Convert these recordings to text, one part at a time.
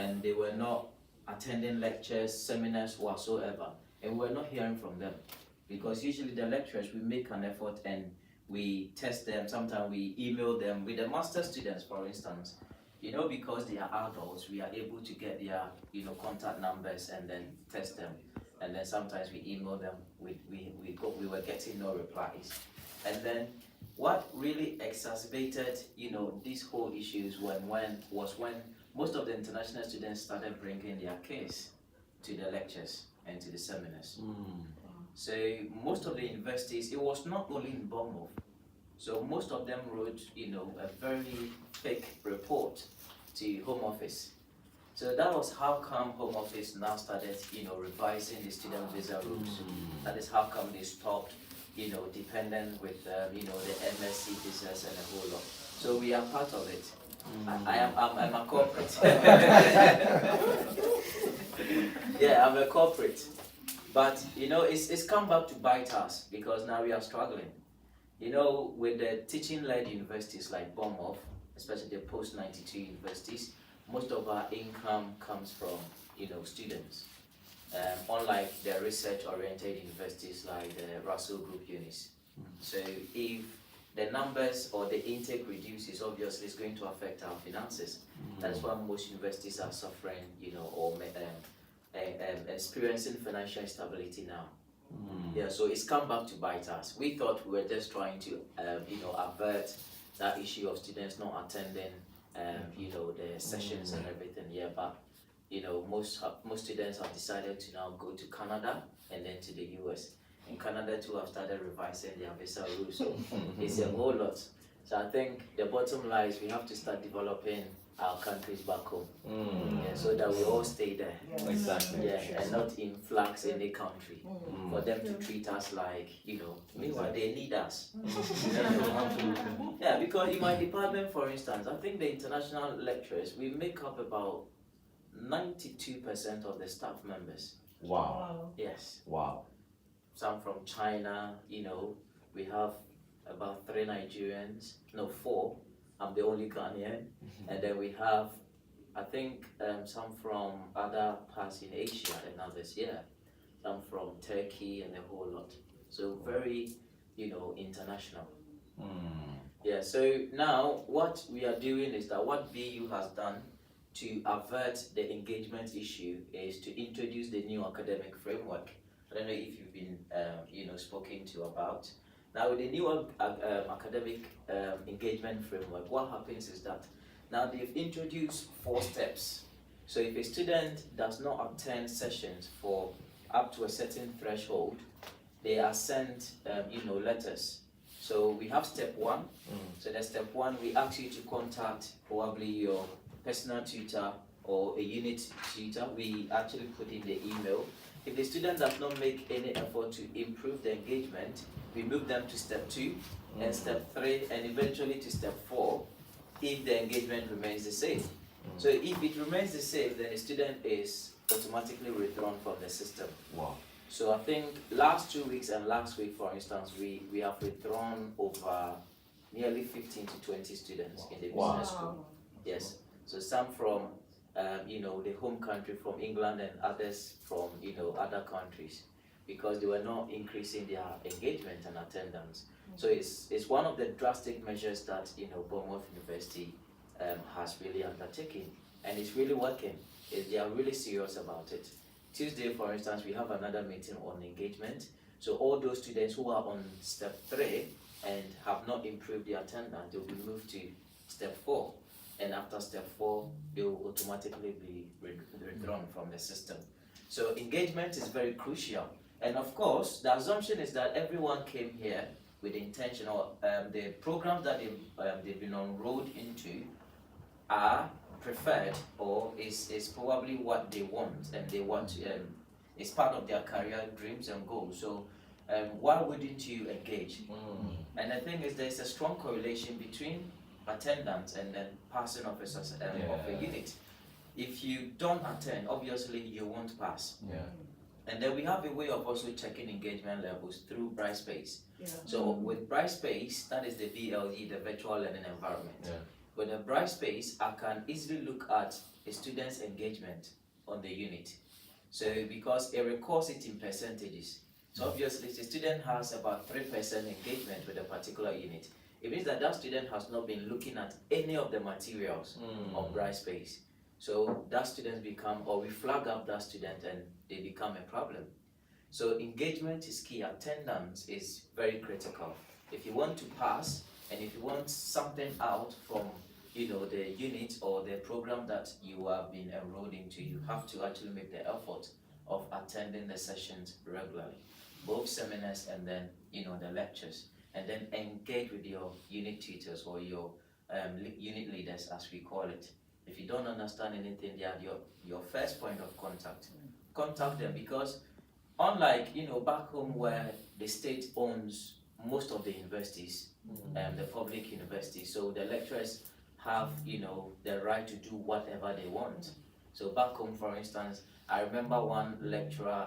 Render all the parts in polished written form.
and they were not attending lectures, seminars, whatsoever, and we're not hearing from them. Because usually the lecturers, we make an effort and we test them, sometimes we email them. With the master students, for instance, because they are adults, we are able to get their, contact numbers and then test them. And then sometimes we email them, we were getting no replies. And then what really exacerbated, these whole issues was when most of the international students started bringing their case to the lectures and to the seminars. So most of the universities, it was not only in Bournemouth. So most of them wrote, a very fake report to Home Office. So that was how come Home Office now started, revising the student visa rules. That is how come they stopped, dependent with, the MSc visas and a whole lot. So we are part of it. I'm a corporate. Yeah, I'm a corporate. But, it's come back to bite us because now we are struggling. With the teaching-led universities like Bournemouth, especially the post-92 universities, most of our income comes from, students. Unlike the research-oriented universities like the Russell Group unis. So if the numbers or the intake reduces, obviously it's going to affect our finances. That's why most universities are suffering, or experiencing financial instability now. Yeah, so it's come back to bite us. We thought we were just trying to, avert that issue of students not attending, the sessions and everything. Yeah, but most students have decided to now go to Canada and then to the US. In Canada too, have started revising their visa rules. So it's a whole lot. So I think the bottom line is we have to start developing our countries back home, so that we all stay there. Exactly. Yeah, and not influx any country for them to treat us like, meanwhile they need us. Yeah, because in my department, for instance, I think the international lecturers, we make up about 92% of the staff members. Wow. Yes. Wow. Some from China, we have about 3 Nigerians, no, 4. I'm the only Ghanaian. And then we have, I think, some from other parts in Asia and others, some from Turkey and a whole lot. So very, international. Yeah, so now what we are doing is that what BU has done to avert the engagement issue is to introduce the new academic framework. I don't know if you've been, spoken to about. Now with the new academic engagement framework, what happens is that now they've introduced 4 steps. So if a student does not attend sessions for up to a certain threshold, they are sent, letters. So we have step 1. So the step 1, we ask you to contact probably your personal tutor or a unit tutor. We actually put in the email. If the student does not make any effort to improve the engagement, we move them to step 2 and step 3 and eventually to step 4 if the engagement remains the same. So if it remains the same, then the student is automatically withdrawn from the system. Wow. So I think last 2 weeks and last week, for instance, we have withdrawn over nearly 15 to 20 students in the business school. Yes. So some from the home country from England and others from other countries, because they were not increasing their engagement and attendance. So it's one of the drastic measures that Bournemouth University has really undertaken, and it's really working. They are really serious about it. Tuesday, for instance, we have another meeting on engagement. So all those students who are on step 3 and have not improved their attendance, they will be moved to step 4. And after step 4, they will automatically be withdrawn from the system. So engagement is very crucial. And of course, the assumption is that everyone came here with intention, or the programs that they've been enrolled into are preferred, or is probably what they want, and they want to, it's part of their career dreams and goals. So why wouldn't you engage? And the thing is, there's a strong correlation between attendance and then passing of a unit. If you don't attend, obviously you won't pass. And then we have a way of also checking engagement levels through Brightspace. So with Brightspace, that is the VLE, the virtual learning environment. With the Brightspace, I can easily look at a student's engagement on the unit. So because it records it in percentages. So obviously, if the student has about 3% engagement with a particular unit, it means that that student has not been looking at any of the materials on Brightspace. So that student become, or we flag up that student and they become a problem. So engagement is key. Attendance is very critical. If you want to pass, and if you want something out from the unit or the program that you have been enrolled into, you have to actually make the effort of attending the sessions regularly, both seminars and then the lectures, and then engage with your unit tutors or your unit leaders, as we call it. If you don't understand anything, they are your first point of contact. Contact them, because unlike back home where the state owns most of the universities, the public universities, so the lecturers have the right to do whatever they want. So back home, for instance, I remember one lecturer,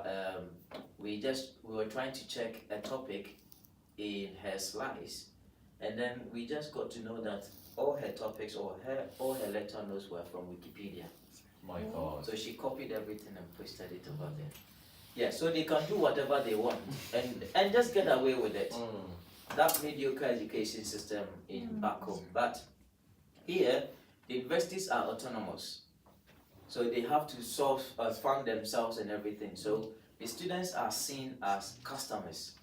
we were trying to check a topic in her slides, and then we just got to know that all her topics or all her lecture notes were from Wikipedia. My God. So she copied everything and pasted it over there. Yeah, so they can do whatever they want and just get away with it. That mediocre education system in back home. But here, the universities are autonomous. So they have to fund themselves and everything. So the students are seen as customers.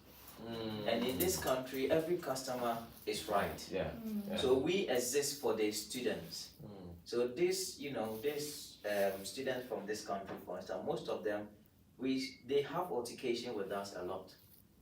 And in this country, every customer is right. Yeah. So we exist for the students. So this students from this country, for instance, most of them, they have altercation with us a lot,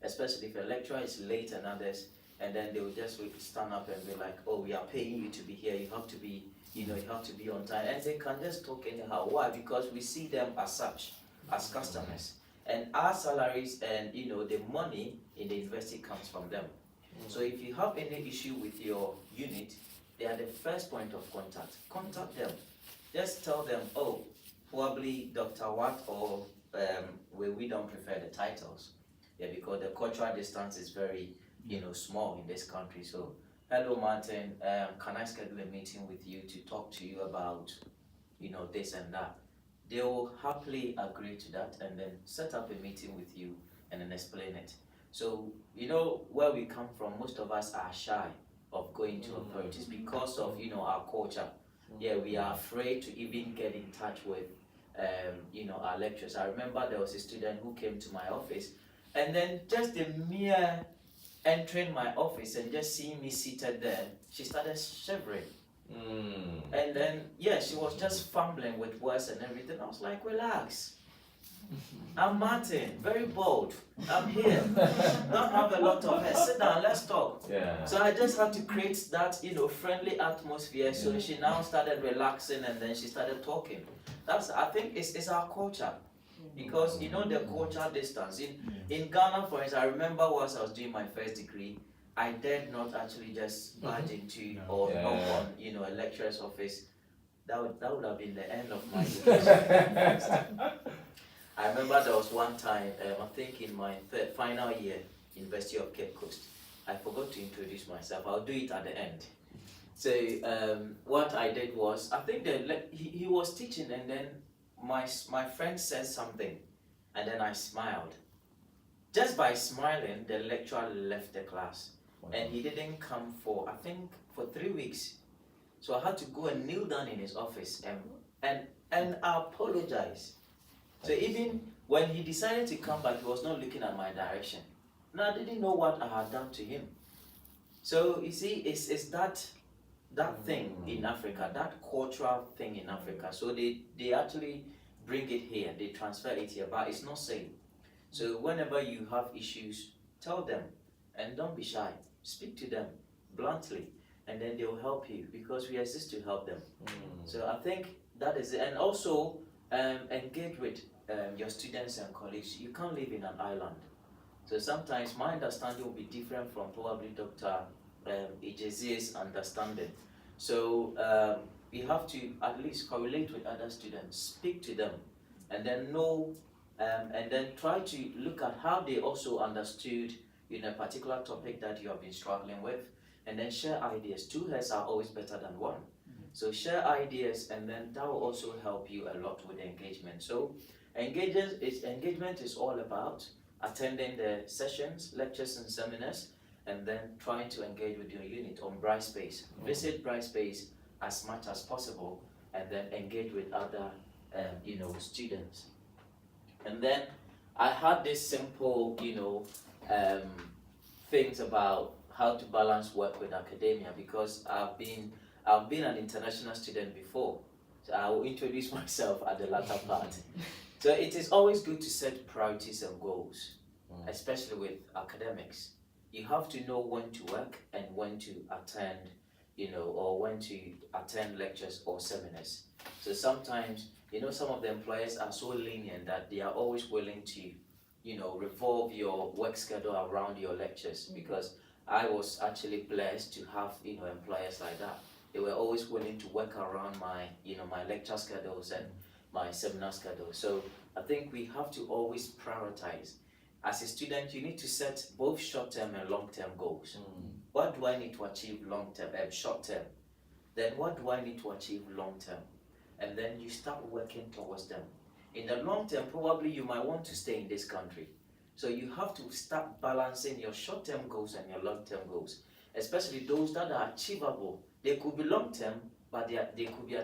especially if a lecturer is late and others, and then they will just stand up and be like, oh, we are paying you to be here, you have to be, you have to be on time, and they can just talk anyhow. Why? Because we see them as such, as customers, and our salaries and the money in the university comes from them. So if you have any issue with your unit, they are the first point of contact. Contact them. Just tell them, oh, probably Dr. What, or we don't prefer the titles. Yeah, because the cultural distance is very, small in this country. So, hello Martin, can I schedule a meeting with you to talk to you about, this and that? They will happily agree to that and then set up a meeting with you and then explain it. So, where we come from, most of us are shy of going to authorities because of, our culture. Yeah, we are afraid to even get in touch with our lecturers. I remember there was a student who came to my office, and then just the mere entering my office and just seeing me seated there, she started shivering. And then, she was just fumbling with words and everything. I was like, relax. I'm Martin, very bold. I'm here. Don't have a lot of hair. Sit down, let's talk. Yeah. So I just had to create that, friendly atmosphere. So she now started relaxing and then she started talking. I think it's our culture. Because the cultural distance. In Ghana, for instance, I remember once I was doing my first degree, I dared not actually just barge into or knock on a lecturer's office. That would have been the end of my education. I remember there was one time, I think in my final year, University of Cape Coast, I forgot to introduce myself. I'll do it at the end. So what I did was, I think he was teaching, and then my friend said something, and then I smiled. Just by smiling, the lecturer left the class, and he didn't come for 3 weeks. So I had to go and kneel down in his office and apologize. So even when he decided to come back, he was not looking at my direction. And I didn't know what I had done to him. So you see, it's that thing in Africa, that cultural thing in Africa. So they actually bring it here, they transfer it here, but it's not same. So whenever you have issues, tell them, and don't be shy. Speak to them bluntly, and then they will help you, because we exist to help them. So I think that is it. And also engage with your students and colleagues. You can't live in an island. So sometimes my understanding will be different from probably Dr. Ijezi's understanding. So we have to at least correlate with other students, speak to them, and then know, and then try to look at how they also understood a particular topic that you have been struggling with, and then share ideas. 2 heads are always better than 1. So share ideas, and then that will also help you a lot with engagement. So engagement is all about attending the sessions, lectures, and seminars, and then trying to engage with your unit on Brightspace. Visit Brightspace as much as possible, and then engage with other students. And then I had this simple um, things about how to balance work with academia, because I've been an international student before. So I will introduce myself at the latter part. So it is always good to set priorities and goals, especially with academics. You have to know when to work and when to attend, or when to attend lectures or seminars. So sometimes, some of the employers are so lenient that they are always willing to, revolve your work schedule around your lectures, because I was actually blessed to have, employers like that. They were always willing to work around my, my lecture schedules and my seminar schedule. So I think we have to always prioritize. As a student, you need to set both short-term and long-term goals. What do I need to achieve long-term and short-term? Then what do I need to achieve long-term? And then you start working towards them. In the long term, probably you might want to stay in this country. So you have to start balancing your short-term goals and your long-term goals, especially those that are achievable. They could be long-term, but they could be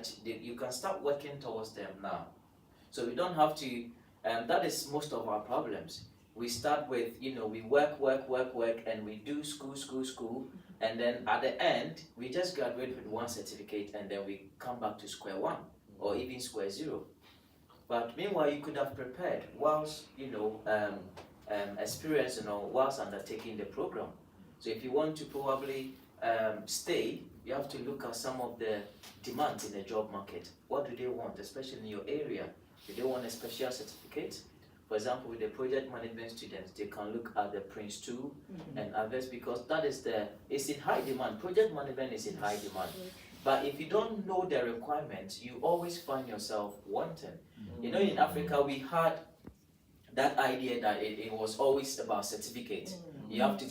you can start working towards them now. So we don't have to, that is most of our problems. We start with, we work, and we do school, and then at the end, we just graduate with one certificate, and then we come back to square one, or even square zero. But meanwhile, you could have prepared whilst, experience, whilst undertaking the program. So if you want to probably stay, you have to look at some of the demands in the job market. What do they want, especially in your area? Do they want a special certificate? For example, with the project management students, they can look at the Prince 2 and others, because that is it's in high demand. Project management is in high demand. But if you don't know the requirements, you always find yourself wanting. In Africa, we had that idea that it was always about certificates. You have to,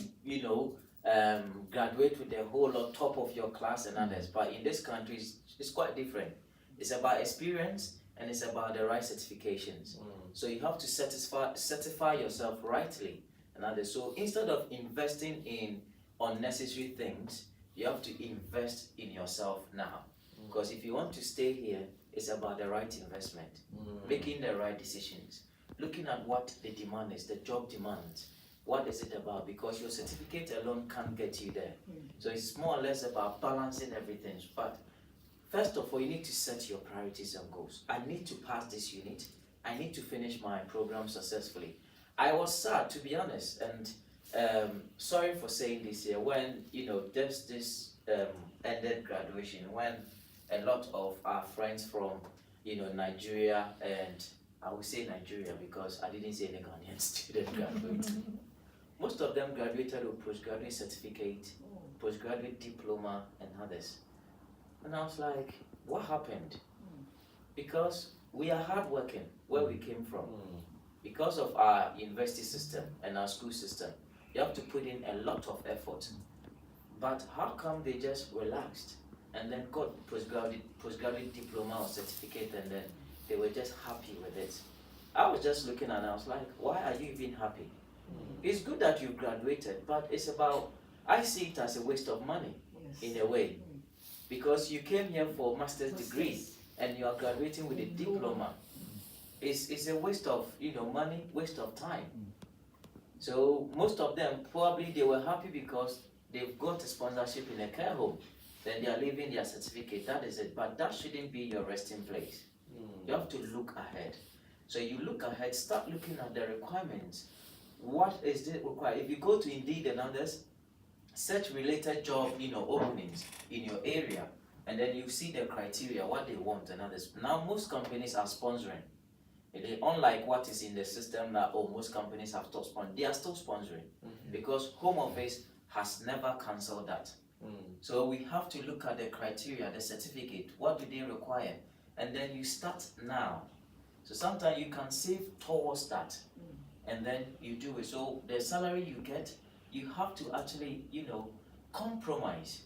graduate with a whole lot top of your class and others. But in this country, it's quite different. It's about experience, and it's about the right certifications. So you have to certify yourself rightly and others. So instead of investing in unnecessary things, you have to invest in yourself now. Because if you want to stay here, it's about the right investment, making the right decisions, looking at what the demand is, the job demands. What is it about? Because your certificate alone can't get you there. So it's more or less about balancing everything. But first of all, you need to set your priorities and goals. I need to pass this unit. I need to finish my program successfully. I was sad, to be honest, and sorry for saying this here, when there's this ended graduation, when a lot of our friends from Nigeria, and I will say Nigeria because I didn't say any Ghanaian student graduated. Most of them graduated with postgraduate certificate, postgraduate diploma, and others. And I was like, what happened? Because we are hardworking where we came from. Because of our university system and our school system, you have to put in a lot of effort. But how come they just relaxed and then got postgraduate diploma or certificate, and then they were just happy with it? I was just looking and I was like, why are you even happy? It's good that you graduated, but it's about, I see it as a waste of money in a way. Because you came here for master's degree and you are graduating with a diploma. It's a waste of money, waste of time. So most of them, probably they were happy because they've got a sponsorship in a care home. Then they are leaving their certificate, that is it. But that shouldn't be your resting place. You have to look ahead. So you look ahead, start looking at the requirements. What is it required? If you go to Indeed and others, search related job openings in your area, and then you see the criteria, what they want and others. Now most companies are sponsoring. Unlike what is in the system now, most companies have stopped sponsoring. They are still sponsoring because Home Office has never cancelled that. So we have to look at the criteria, the certificate, what do they require, and then you start now. So sometimes you can save towards that, and then you do it. So the salary you get, you have to actually, compromise.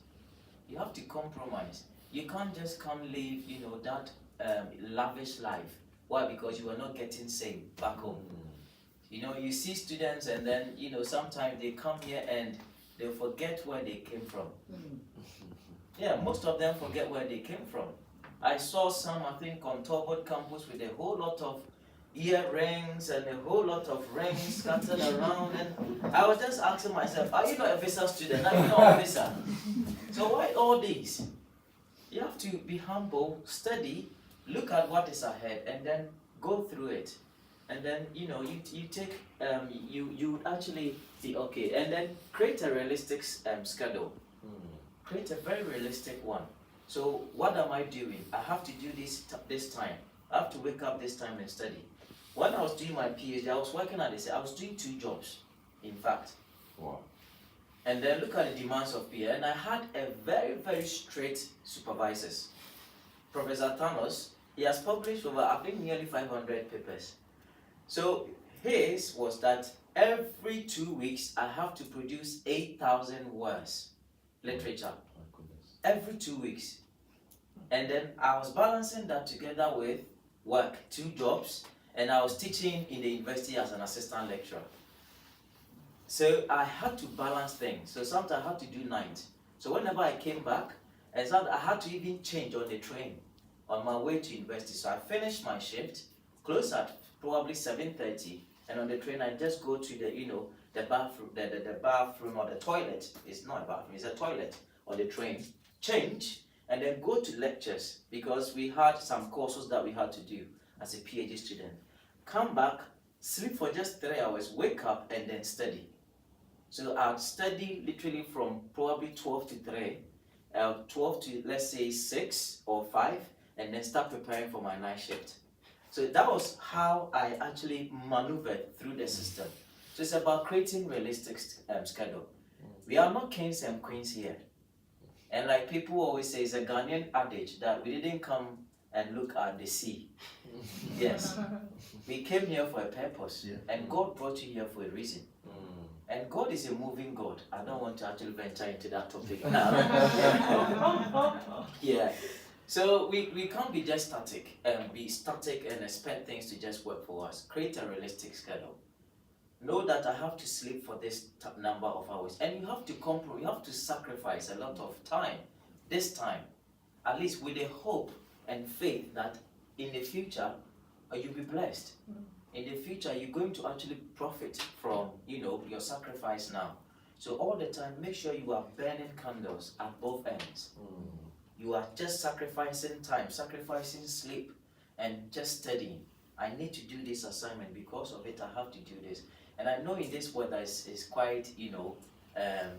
You have to compromise. you can't just come live, that lavish life. Why? Because you are not getting same back home. You see students and then, sometimes they come here and they forget where they came from. Yeah, most of them forget where they came from. I saw some, I think, on Talbot campus with a whole lot of earrings and a whole lot of rings scattered around, and I was just asking myself, are you not a visa student? Are you not a visa? So why all these? You have to be humble, study, look at what is ahead, and then go through it. And then, you take, you would actually be okay. And then create a realistic schedule. Create a very realistic one. So what am I doing? I have to do this time. I have to wake up this time and study. When I was doing my PhD, I was working at this. I was doing 2 jobs, in fact. Wow. And then look at the demands of PhD. And I had a very, very straight supervisors. Professor Thanos, he has published over, I think, nearly 500 papers. So his was that every 2 weeks, I have to produce 8,000 words, literature. Every 2 weeks. And then I was balancing that together with work, 2 jobs, and I was teaching in the university as an assistant lecturer. So I had to balance things. So sometimes I had to do night. So whenever I came back, I had to even change on the train on my way to university. So I finished my shift, close at probably 7:30, and on the train I just go to the bathroom, the bathroom or the toilet. It's not a bathroom, it's a toilet on the train. Change and then go to lectures because we had some courses that we had to do as a PhD student. Come back, sleep for just 3 hours, wake up and then study. So I'd study literally from probably 12 to 3, 12 to let's say 6 or 5, and then start preparing for my night shift. So that was how I actually maneuvered through the system. So it's about creating realistic schedule. We are not kings and queens here. And like people always say, it's a Ghanaian adage that we didn't come and look at the sea. Yes. We came here for a purpose. Yeah. And God brought you here for a reason. And God is a moving God. I don't want to actually venture into that topic now. Yeah. So we can't be just static and expect things to just work for us. Create a realistic schedule. Know that I have to sleep for this number of hours, and you have to you have to sacrifice a lot of time, this time, at least with the hope and faith that in the future you'll be blessed. In the future you're going to actually profit from your sacrifice now. So all the time make sure you are burning candles at both ends. You are just sacrificing time, sacrificing sleep, and just studying. I need to do this assignment, because of it I have to do this. And I know in this weather it's quite,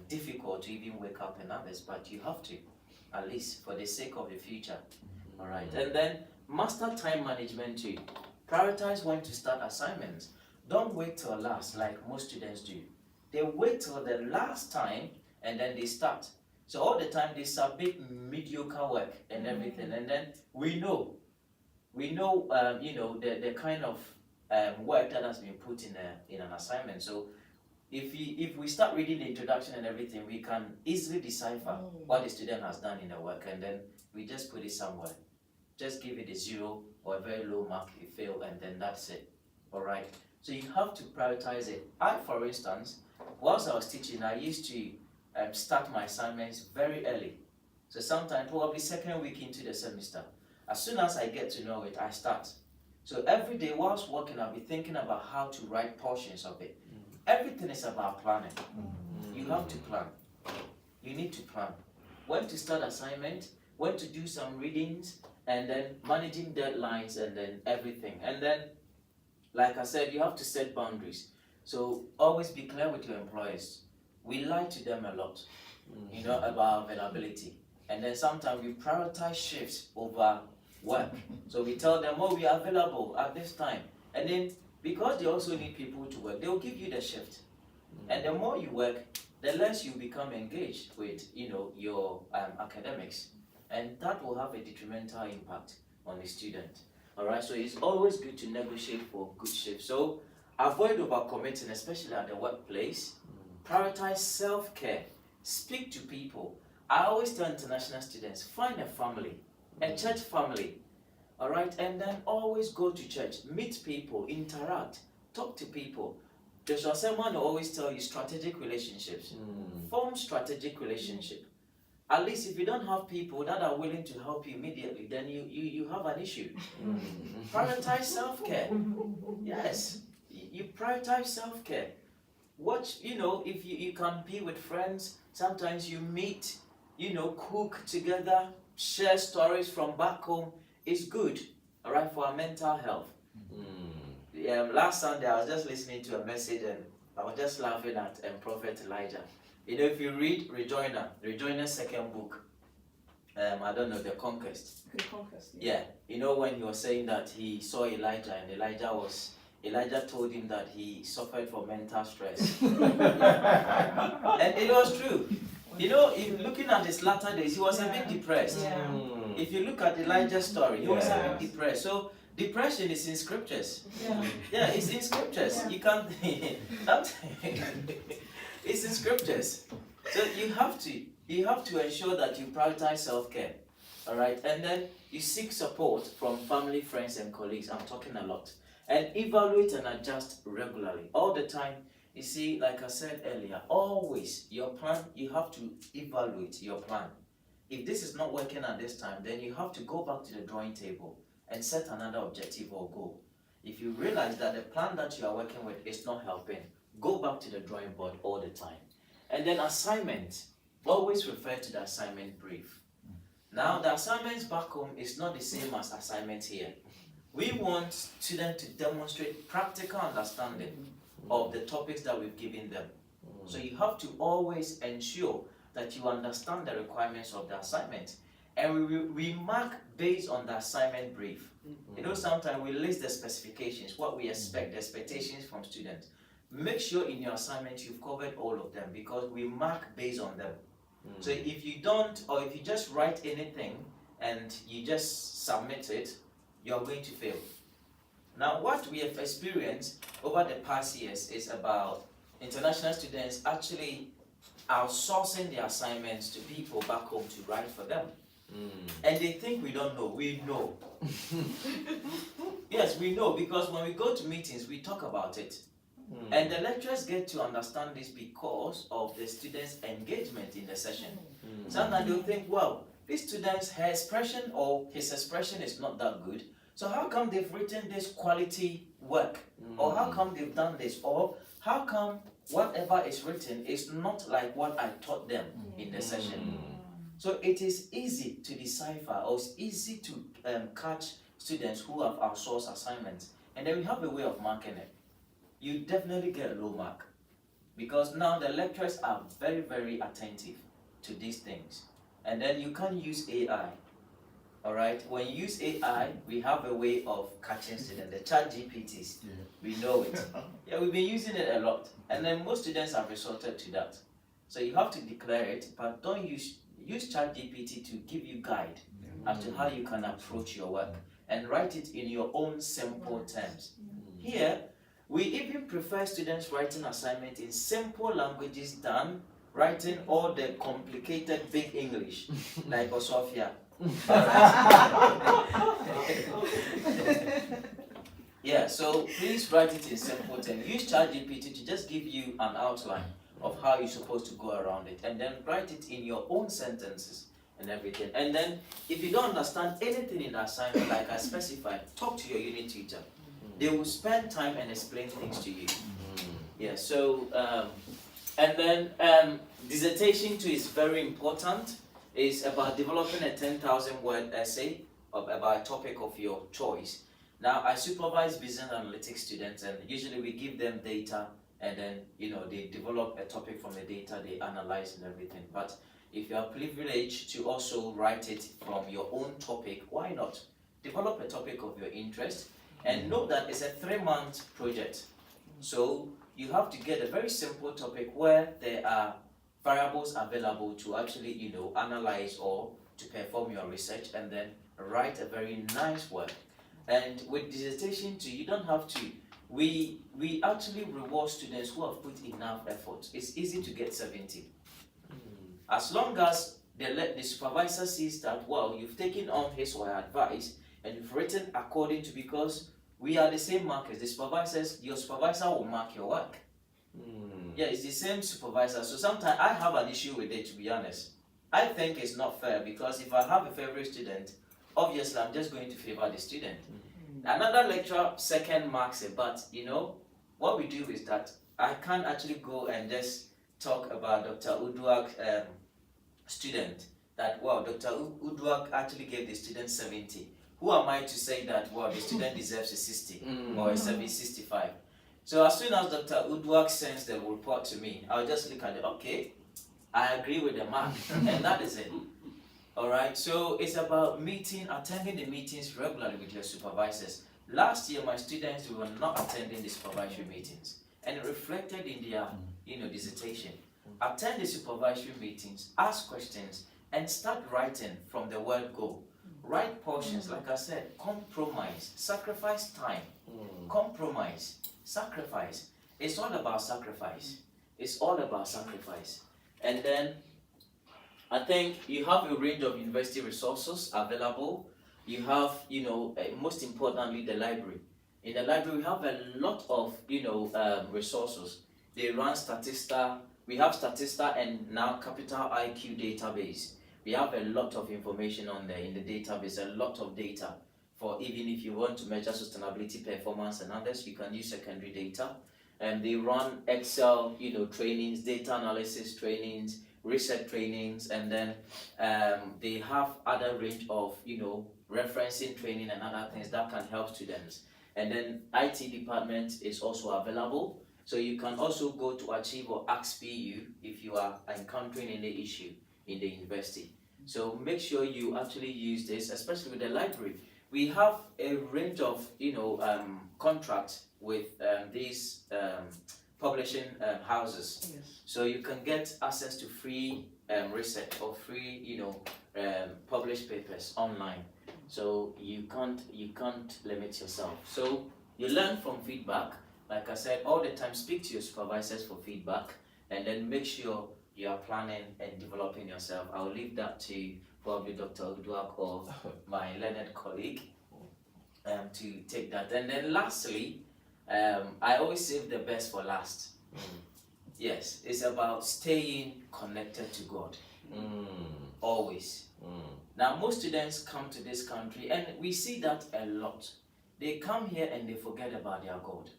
difficult to even wake up and others, but you have to, at least for the sake of the future. All right. And then master time management too. Prioritize when to start assignments. Don't wait till last like most students do. They wait till the last time and then they start. So all the time they submit mediocre work and everything, and then we know, the kind of work that has been put in an assignment. So if we start reading the introduction and everything, we can easily decipher what the student has done in the work, and then we just put it somewhere. Just give it a 0 or a very low mark if you fail, and then that's it. All right. So you have to prioritize it. For instance, whilst I was teaching, I used to start my assignments very early. So sometime probably second week into the semester. As soon as I get to know it, I start. So every day whilst working, I'll be thinking about how to write portions of it. Everything is about planning. You have to plan. You need to plan. When to start assignment, when to do some readings, and then managing deadlines, and then everything. And then, like I said, you have to set boundaries. So always be clear with your employers. We lie to them a lot, about availability. And then sometimes we prioritize shifts over work. So we tell them, we are available at this time. And then because they also need people to work, they'll give you the shift. And the more you work, the less you become engaged with, your academics. And that will have a detrimental impact on the student. All right, so it's always good to negotiate for good shifts. So avoid overcommitting, especially at the workplace. Prioritize self-care. Speak to people. I always tell international students, find a family, a church family, all right? And then always go to church, meet people, interact, talk to people. Joshua Selman will always tell you strategic relationships. Form strategic relationship. At least if you don't have people that are willing to help you immediately, then you have an issue. Prioritize self-care. Yes, you prioritize self-care. Watch, if you can be with friends, sometimes you meet, cook together, share stories from back home. It's good, all right, for our mental health. Last Sunday, I was just listening to a message and I was just laughing at Prophet Elijah. If you read Rejoiner's second book, I don't know, The Conquest. The Conquest, yeah. Yeah, when he was saying that he saw Elijah and Elijah told him that he suffered from mental stress. And it was true. Looking at his latter days, he was a bit depressed. Yeah. If you look at Elijah's story, he was a bit depressed. So depression is in scriptures. Yeah, it's in scriptures. Yeah. You can't. It's in scriptures. So you have to ensure that you prioritize self-care. All right, and then you seek support from family, friends, and colleagues. I'm talking a lot. And evaluate and adjust regularly, all the time. You see, like I said earlier, always your plan, you have to evaluate your plan. If this is not working at this time, then you have to go back to the drawing table and set another objective or goal. If you realize that the plan that you are working with is not helping, go back to the drawing board all the time. And then assignment, always refer to the assignment brief. Now, the assignments back home is not the same as assignments here. We want students to demonstrate practical understanding of the topics that we've given them. So you have to always ensure that you understand the requirements of the assignment. And we mark based on the assignment brief. Sometimes we list the specifications, what we expect, the expectations from students. Make sure in your assignment you've covered all of them because we mark based on them. So if you don't, or if you just write anything and you just submit it, you're going to fail. Now, what we have experienced over the past years is about international students actually outsourcing their assignments to people back home to write for them. And they think we don't know. We know. Yes, we know because when we go to meetings, we talk about it. And the lecturers get to understand this because of the students' engagement in the session. Sometimes they'll think, well, this student's her expression or his expression is not that good. So how come they've written this quality work? Or how come they've done this? Or how come whatever is written is not like what I taught them in the session? So it is easy to decipher or it's easy to catch students who have outsourced assignments. And then we have a way of marking it. You definitely get a low mark because now the lecturers are very, very attentive to these things. And then you can't use AI. All right, when you use AI, we have a way of catching students. The chat GPTs, we know it. Yeah, we've been using it a lot. And then most students have resorted to that. So you have to declare it, but don't use chat GPT to give you guide as to how you can approach your work and write it in your own simple terms. Here, we even prefer students writing assignments in simple languages than writing all the complicated big English, like Osofia. Yeah, so please write it in simple terms. Use ChatGPT to just give you an outline of how you're supposed to go around it, and then write it in your own sentences and everything. And then, if you don't understand anything in the assignment, like I specified, talk to your unit teacher. They will spend time and explain things to you. Yeah, so, and then dissertation too is very important. It's about developing a 10,000-word essay about a topic of your choice. Now, I supervise business analytics students, and usually we give them data, and then, they develop a topic from the data, they analyze and everything. But if you are privileged to also write it from your own topic, why not? Develop a topic of your interest, and know that it's a 3-month project. So you have to get a very simple topic where there are variables available to actually, analyze or to perform your research, and then write a very nice work. And with dissertation too, you don't have to. We actually reward students who have put enough effort. It's easy to get 70. As long as the supervisor sees that, well, you've taken on his or her advice and you've written according to, because we are the same markers. The supervisors, your supervisor will mark your work. Yeah, it's the same supervisor. So sometimes I have an issue with it, to be honest. I think it's not fair, because if I have a favorite student, obviously I'm just going to favor the student. Another lecturer second marks it, but you know, what we do is that I can't actually go and just talk about Dr. Uduak student, that, well, Dr. Uduak actually gave the student 70. Who am I to say that, well, the student deserves a 60 or a 65? So as soon as Dr. Uduak sends the report to me, I'll just look at it, okay, I agree with the mark, and that is it. Alright, so it's about attending the meetings regularly with your supervisors. Last year, my students were not attending the supervisory meetings, and it reflected in their dissertation. Attend the supervisory meetings, ask questions, and start writing from the word go. Write portions, like I said, compromise, sacrifice time, compromise, sacrifice. It's all about sacrifice. It's all about sacrifice. And then I think you have a range of university resources available. You have, most importantly, the library. In the library, we have a lot of, resources. They run Statista. We have Statista and now Capital IQ database. We have a lot of information on there in the database, a lot of data for even if you want to measure sustainability, performance, and others, you can use secondary data. And they run Excel, trainings, data analysis trainings, research trainings, and then they have other range of, referencing training and other things that can help students. And then IT department is also available. So you can also go to Achieve or Ask PU if you are encountering any issue in the university. So make sure you actually use this, especially with the library. We have a range of, contracts with these publishing houses. Yes. So you can get access to free research or free, published papers online. So you can't limit yourself. So you learn from feedback. Like I said, all the time, speak to your supervisors for feedback, and then make sure you are planning and developing yourself. I'll leave that to probably Dr. Uduak or my learned colleague to take that. And then lastly, I always save the best for last. Yes, it's about staying connected to God. Always. Now, most students come to this country, and we see that a lot. They come here and they forget about their God.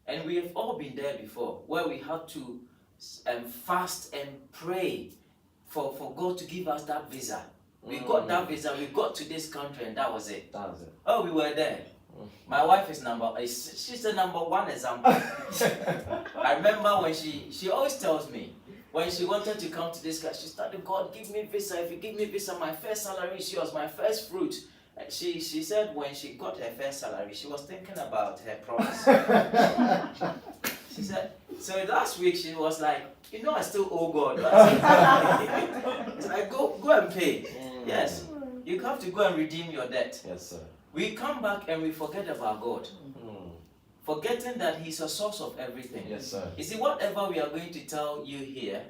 And we have all been there before, where we had to fast and pray for God to give us that visa. We got that visa, we got to this country, and that was it. That was it. Oh, we were there. My wife is she's the number one example. I remember when she always tells me, when she wanted to come to this country, she started, God, give me visa. If you give me visa, my first salary is yours, my first fruit. She said when she got her first salary, she was thinking about her promise. She said, so last week she was like, I still owe God. It's like, go and pay. Yes, you have to go and redeem your debt. Yes, sir. We come back and we forget about God. Forgetting that He's a source of everything. Yes, sir. You see, whatever we are going to tell you here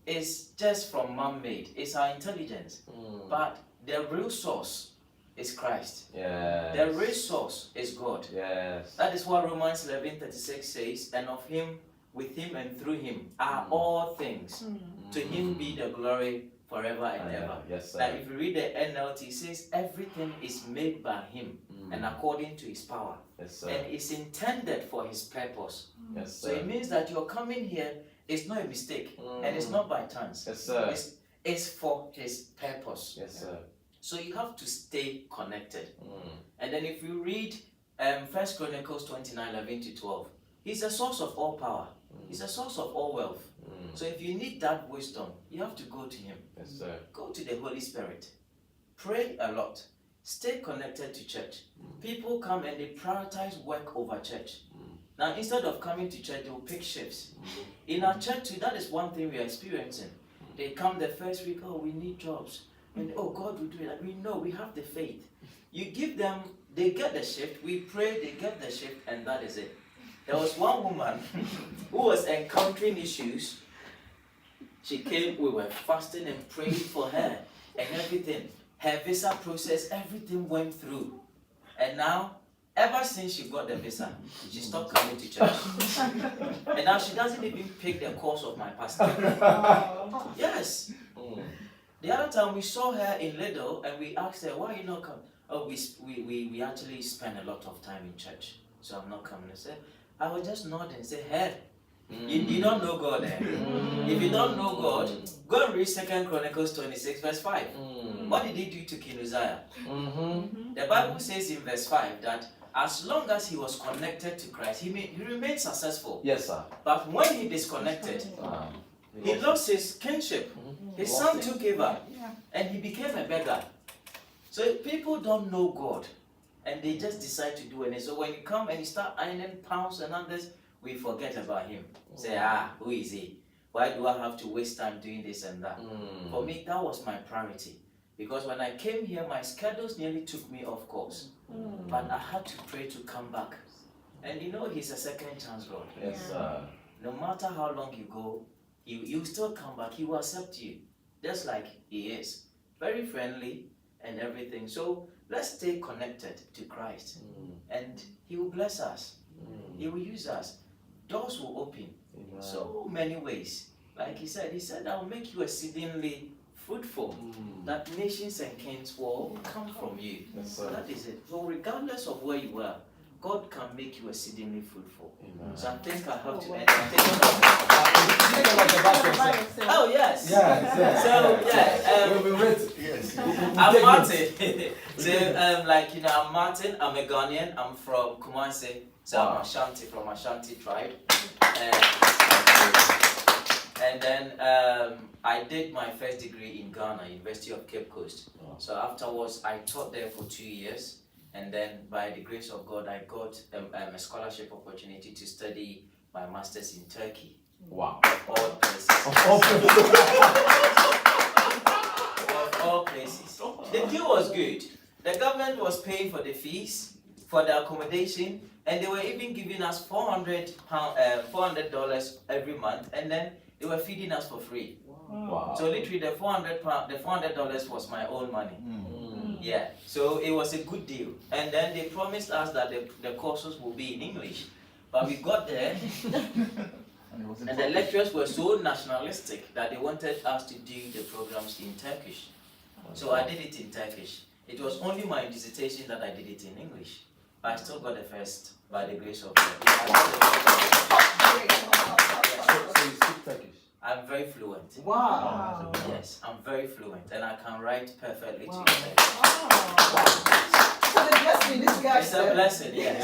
is just from man-made. It's our intelligence. But the real source is Christ. Yes. The real source is God. Yes. That is what Romans 11:36 says, and of Him, with Him, and through Him are all things. To Him be the glory forever and ever. Yes, sir. Now, if you read the NLT, it says everything is made by Him and according to His power. Yes, sir. And it's intended for His purpose. Yes, sir. So it means that your coming here is not a mistake and it's not by chance. Yes, sir. It's for His purpose. Yes, sir. So you have to stay connected. And then if you read 1 Chronicles 29:11-12, He's a source of all power. He's a source of all wealth. So if you need that wisdom, you have to go to Him. Yes, sir. Go to the Holy Spirit. Pray a lot. Stay connected to church. People come and they prioritize work over church. Now, instead of coming to church, they will pick shifts. In our church too, that is one thing we are experiencing. They come the first week, oh, we need jobs. And oh, God will do it. Like, we know, we have the faith. You give them, they get the shift. We pray, they get the shift, and that is it. There was one woman who was encountering issues. She came, we were fasting and praying for her and everything. Her visa process, everything went through. And now, ever since she got the visa, she stopped coming to church. And now she doesn't even pick the course of my pastor. Yes. The other time we saw her in Lidl and we asked her, why are you not coming? Oh, we actually spend a lot of time in church, so I'm not coming. I said, I will just nod and say, hey, you don't know God eh? If you don't know God, go and read 2 Chronicles 26 verse 5. What did he do to King Uzziah? The Bible says in verse 5 that as long as he was connected to Christ, he remained successful. Yes, sir. But when he disconnected, he lost his kingship. His son took over and he became a beggar. So people don't know God and they just decide to do anything. So when you come and you start ironing pounds and others, we forget about him. Say, who is he? Why do I have to waste time doing this and that? For me, that was my priority. Because when I came here, my schedules nearly took me off course. But I had to pray to come back. And you know, he's a second chance God. Yes, sir. No matter how long you go, you still come back. He will accept you. Just like he is. Very friendly and everything. So let's stay connected to Christ. And he will bless us. He will use us. Doors will open. So many ways. Like he said, I will make you exceedingly fruitful. That nations and kings will come from you. Yes, That is it. So regardless of where you are, God can make you exceedingly fruitful. So I think I have to end. Oh yes. So I'm Martin. So I'm Martin. I'm a Ghanaian. I'm from Kumasi. So I'm Ashanti, from Ashanti tribe. And then I did my first degree in Ghana, University of Cape Coast. So afterwards, I taught there for 2 years. And then by the grace of God, I got a scholarship opportunity to study my master's in Turkey. Wow. Of all places. Of all places. The deal was good. The government was paying for the fees, for the accommodation, and they were even giving us $400 every month, and then they were feeding us for free. Wow. So literally the $400 was my own money. Yeah, so it was a good deal. And then they promised us that the courses will be in English. But we got there, and the lecturers were so nationalistic that they wanted us to do the programs in Turkish. So I did it in Turkish. It was only my dissertation that I did it in English. But I still got the first by the grace of God. So you speak Turkish? I'm very fluent. Wow. Yes, I'm very fluent, and I can write perfectly too. It's a blessing, yes.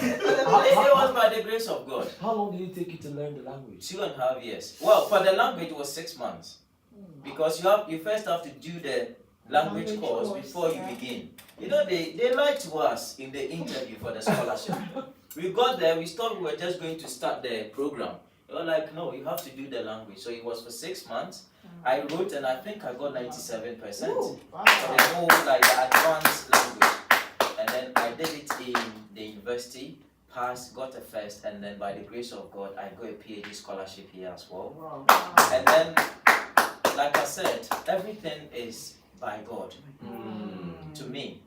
It was by the grace of God. How long did it take you to learn the language? 2.5 years. Well, for the language it was 6 months. Because you first have to do the language course before you begin. You know, they lied to us in the interview for the scholarship. We got there, we thought we were just going to start the program. They were like, no, you have to do the language. So it was for 6 months. I wrote and I think I got 97% for the whole the advanced language. And then I did it in the university, passed, got a first, and then by the grace of God, I got a PhD scholarship here as well. And then, like I said, everything is by God to me.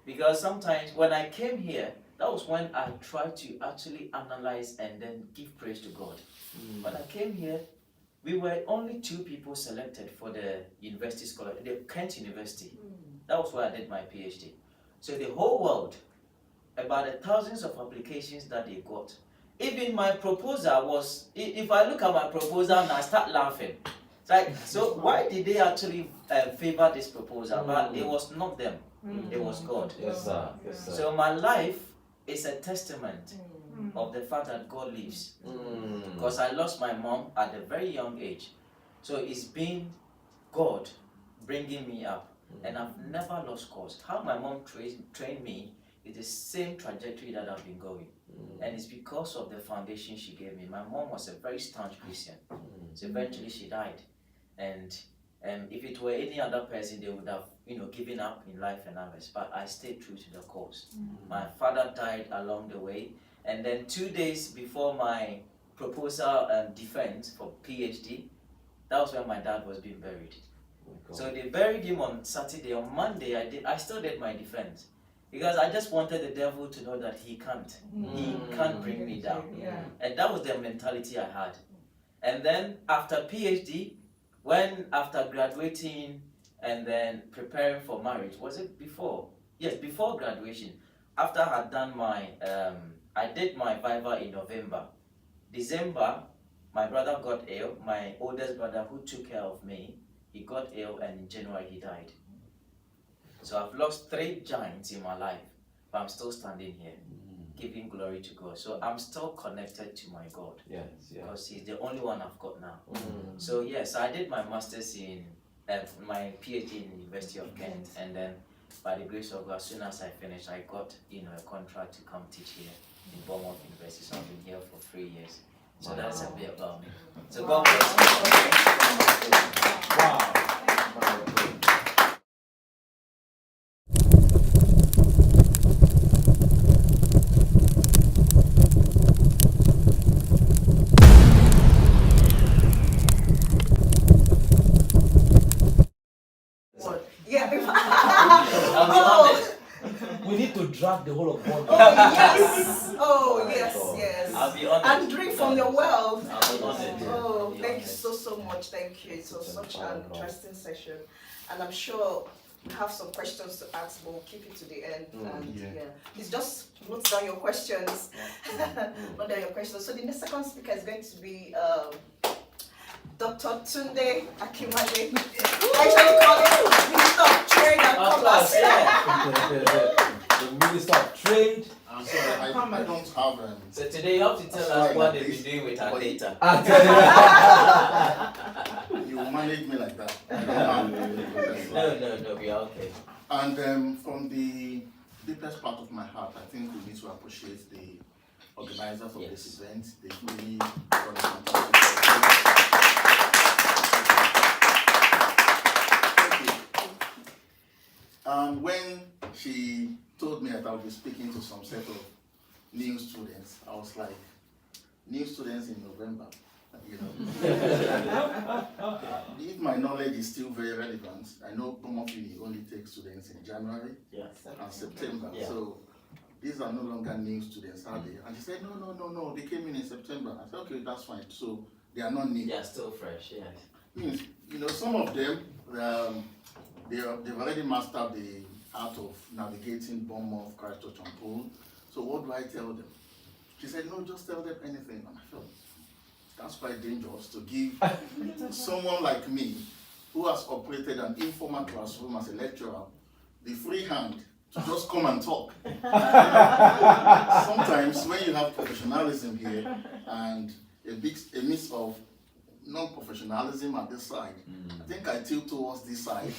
Because sometimes when I came here, that was when I tried to actually analyze and then give praise to God. When I came here, we were only 2 people selected for the university scholarship, the Kent University. That was where I did my PhD. So the whole world, about the thousands of applications that they got. Even my proposal was, if I look at my proposal and I start laughing, it's like, so why did they actually favor this proposal? But it was not them, it was God. Yes, sir. Yes, sir. So my life is a testament of the fact that God lives. Because I lost my mom at a very young age. So it's been God bringing me up. And I've never lost course. How my mom trained me is the same trajectory that I've been going. And it's because of the foundation she gave me. My mom was a very staunch Christian. So eventually she died. And if it were any other person, they would have, given up in life and others. But I stayed true to the course. My father died along the way. And then 2 days before my proposal defense for PhD, that was when my dad was being buried. God. So they buried him on Saturday. On Monday, I still did my defense. Because I just wanted the devil to know that he can't. He can't bring me down. And that was the mentality I had. And then after PhD, when after graduating and then preparing for marriage, was it before? Yes, before graduation. After I had done my, I did my Viva in November. December, my brother got ill, my oldest brother who took care of me, he got ill and in January he died. So I've lost 3 giants in my life, but I'm still standing here, giving glory to God. So I'm still connected to my God. Yes, because He's the only one I've got now. So yes, I did my master's in, my PhD in the University of Kent, and then by the grace of God, as soon as I finished, I got a contract to come teach here in Bournemouth University. So I've been here for 3 years. So that's a bit about me. So God bless you. Wow. I'll be honest. We need to drag the whole of one. Oh yes. I'll be honest. And drink from your well. I'll be honest. Oh, thank you so much. Thank you. It was such an interesting session, and I'm sure we have some questions to ask, but we'll keep it to the end. It's just note down your questions. Note down your questions. So the next second speaker is going to be Dr. Tunde Akimade. I actually call him Minister of Trade and Commerce. The Minister of Trade. I'm sorry, I don't have So today you have to tell us what they've been doing with our data. you manage me like that. I don't have No, we are okay. And from the deepest part of my heart, I think we need to appreciate the organizers of this event. They've really done a fantastic job. When she told me that I would be speaking to some set of new students, I was like, new students in November, If my knowledge is still very relevant, I know Bournemouth Uni only takes students in January and September. Yeah. So these are no longer new students, are they? And she said, no, they came in September. I said, okay, that's fine. So they are not new. They are still fresh, yes. Means, some of them, they've already mastered the art of navigating Bournemouth, Christchurch and Poole. So what do I tell them? She said, no, just tell them anything. And I felt, that's quite dangerous to give someone like me, who has operated an informal classroom as a lecturer, the free hand to just come and talk. Sometimes when you have professionalism here and a mix of non-professionalism at this side, I think I tilt towards this side.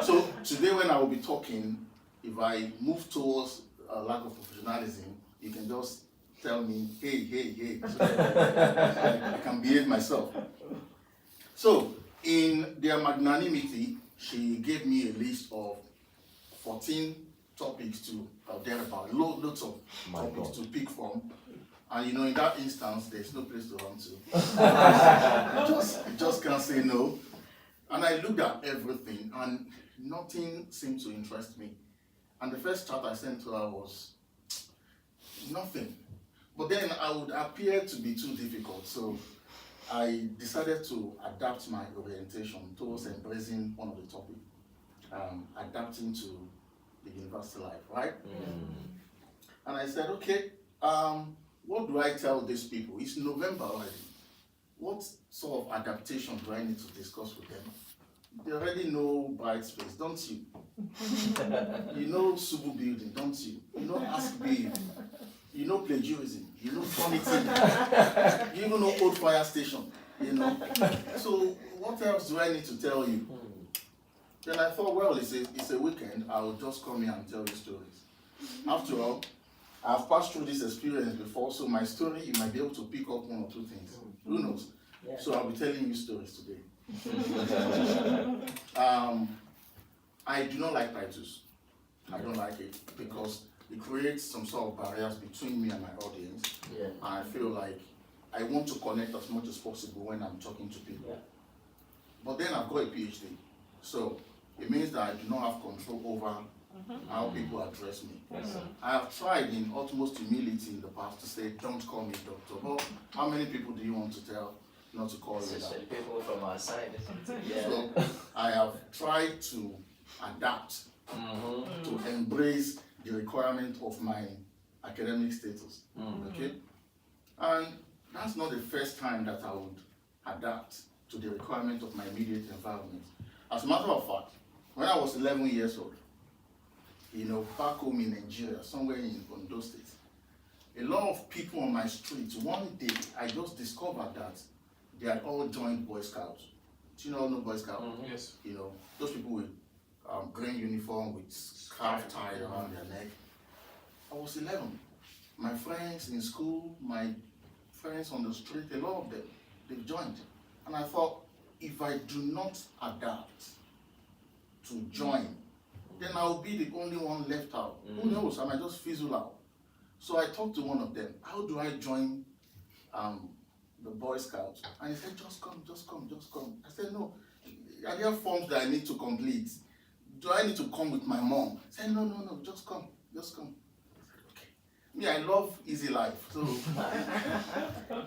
So today when I will be talking, if I move towards a lack of professionalism, you can just tell me, hey, so I can behave myself. So in their magnanimity, she gave me a list of 14 topics to thereabout, loads of topics to pick from. And in that instance, there's no place to run to. I just can't say no. And I looked at everything, and nothing seemed to interest me. And the first chat I sent to her was nothing. But then I would appear to be too difficult, so I decided to adapt my orientation towards embracing one of the topics, adapting to the university life, right? And I said, okay, what do I tell these people? It's November already. What sort of adaptation do I need to discuss with them? They already know Brightspace, don't you? You know Subu building, don't you? You know Ask Babe. You know plagiarism. You know funny thing. You even know Old Fire Station. So what else do I need to tell you? Then I thought, well, it's a weekend. I'll just come here and tell you stories. After all, I've passed through this experience before, so my story, you might be able to pick up one or two things. Who knows? Yeah. So I'll be telling you stories today. I do not like titles. I don't like it because it creates some sort of barriers between me and my audience. Yeah. And I feel like I want to connect as much as possible when I'm talking to people. But then I've got a PhD. So it means that I do not have control over how people address me. Yes, I have tried in utmost humility in the past to say, don't call me doctor. But how many people do you want to tell not to call you that? Especially people from our side. Yeah. So I have tried to adapt to embrace the requirement of my academic status. Okay? And that's not the first time that I would adapt to the requirement of my immediate environment. As a matter of fact, when I was 11 years old, back home in Nigeria, somewhere in Ondo State, a lot of people on my street, one day I just discovered that they had all joined Boy Scouts. Do you all know Boy Scouts? Yes. Those people with green uniform with scarf tied around their neck. I was 11. My friends in school, my friends on the street, a lot of them, they've joined. And I thought, if I do not adapt to join, then I'll be the only one left out. Who knows? I might just fizzle out. So I talked to one of them. How do I join the Boy Scouts? And he said, just come, just come, just come. I said, no. Are there forms that I need to complete? Do I need to come with my mom? I said, no, just come, just come. I said, okay. Me, I love easy life. So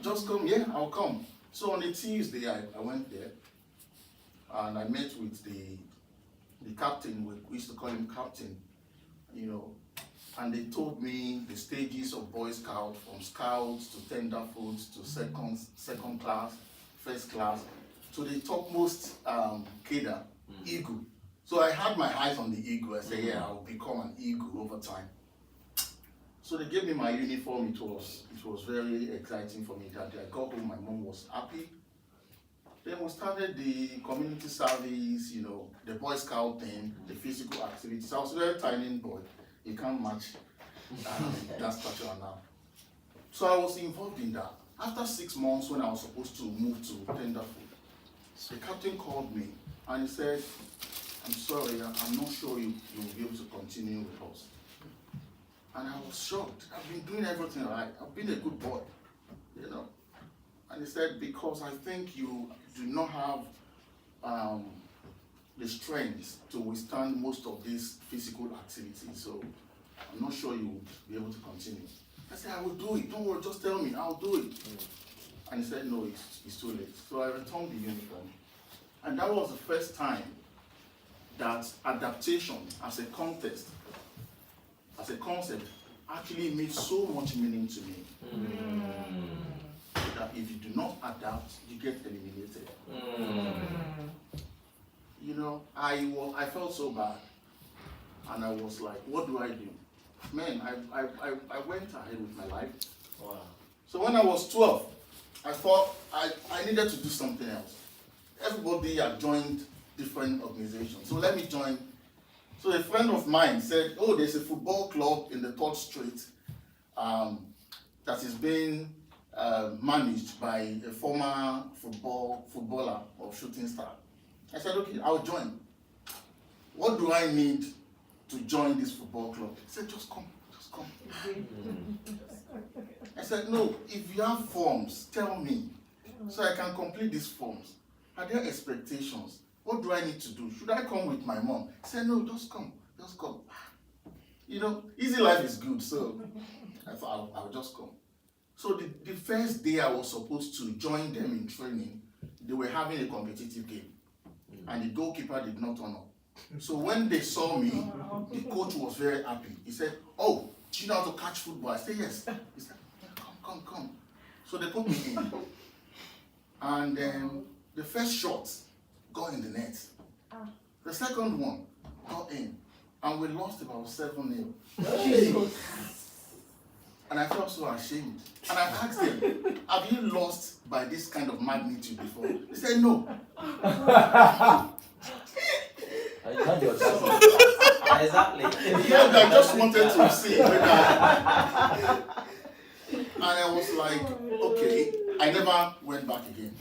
just come, yeah, I'll come. So on a Tuesday, I went there and I met with the captain. We used to call him captain, and they told me the stages of Boy Scout, from scouts to tenderfoots to second class, first class, to the topmost cadre, eagle. So I had my eyes on the eagle. I said, yeah, I'll become an eagle over time. So they gave me my uniform. It was very exciting for me. That I got home, my mom was happy. Then we started the community service, the Boy Scout thing, the physical activities. I was a very tiny boy. You can't match that stature now. So I was involved in that. After 6 months, when I was supposed to move to tenderfoot, the captain called me and he said, I'm sorry, I'm not sure you'll be able to continue with us. And I was shocked. I've been doing everything right. I've been a good boy, And he said, because I think you do not have the strength to withstand most of these physical activities, so I'm not sure you will be able to continue. I said, I will do it. Don't worry, just tell me, I'll do it. And he said, no, it's too late. So I returned the uniform. And that was the first time that adaptation as a context, as a concept, actually made so much meaning to me. That if you do not adapt, you get eliminated. I felt so bad. And I was like, what do I do? Man, I went ahead with my life. Wow. So when I was 12, I thought I needed to do something else. Everybody had joined different organizations. So let me join. So a friend of mine said, oh, there's a football club in the 3rd Street that is being managed by a former footballer or shooting star. I said, okay, I'll join. What do I need to join this football club? He said, just come, just come. I said, no, if you have forms, tell me, so I can complete these forms. Are there expectations? What do I need to do? Should I come with my mom? He said, no, just come, just come. Easy life is good, so I thought I'll just come. So the first day I was supposed to join them in training, they were having a competitive game, and the goalkeeper did not turn up. So when they saw me, the coach was very happy. He said, oh, do you know how to catch football? I said, yes. He said, yeah, come. So they put me in. And the first shot got in the net. The second one got in. And we lost about 7-0. And I felt so ashamed. And I asked him, have you lost by this kind of magnitude before? He said, no. Exactly. Yeah, I just wanted to see whether. And I was like, okay. I never went back again.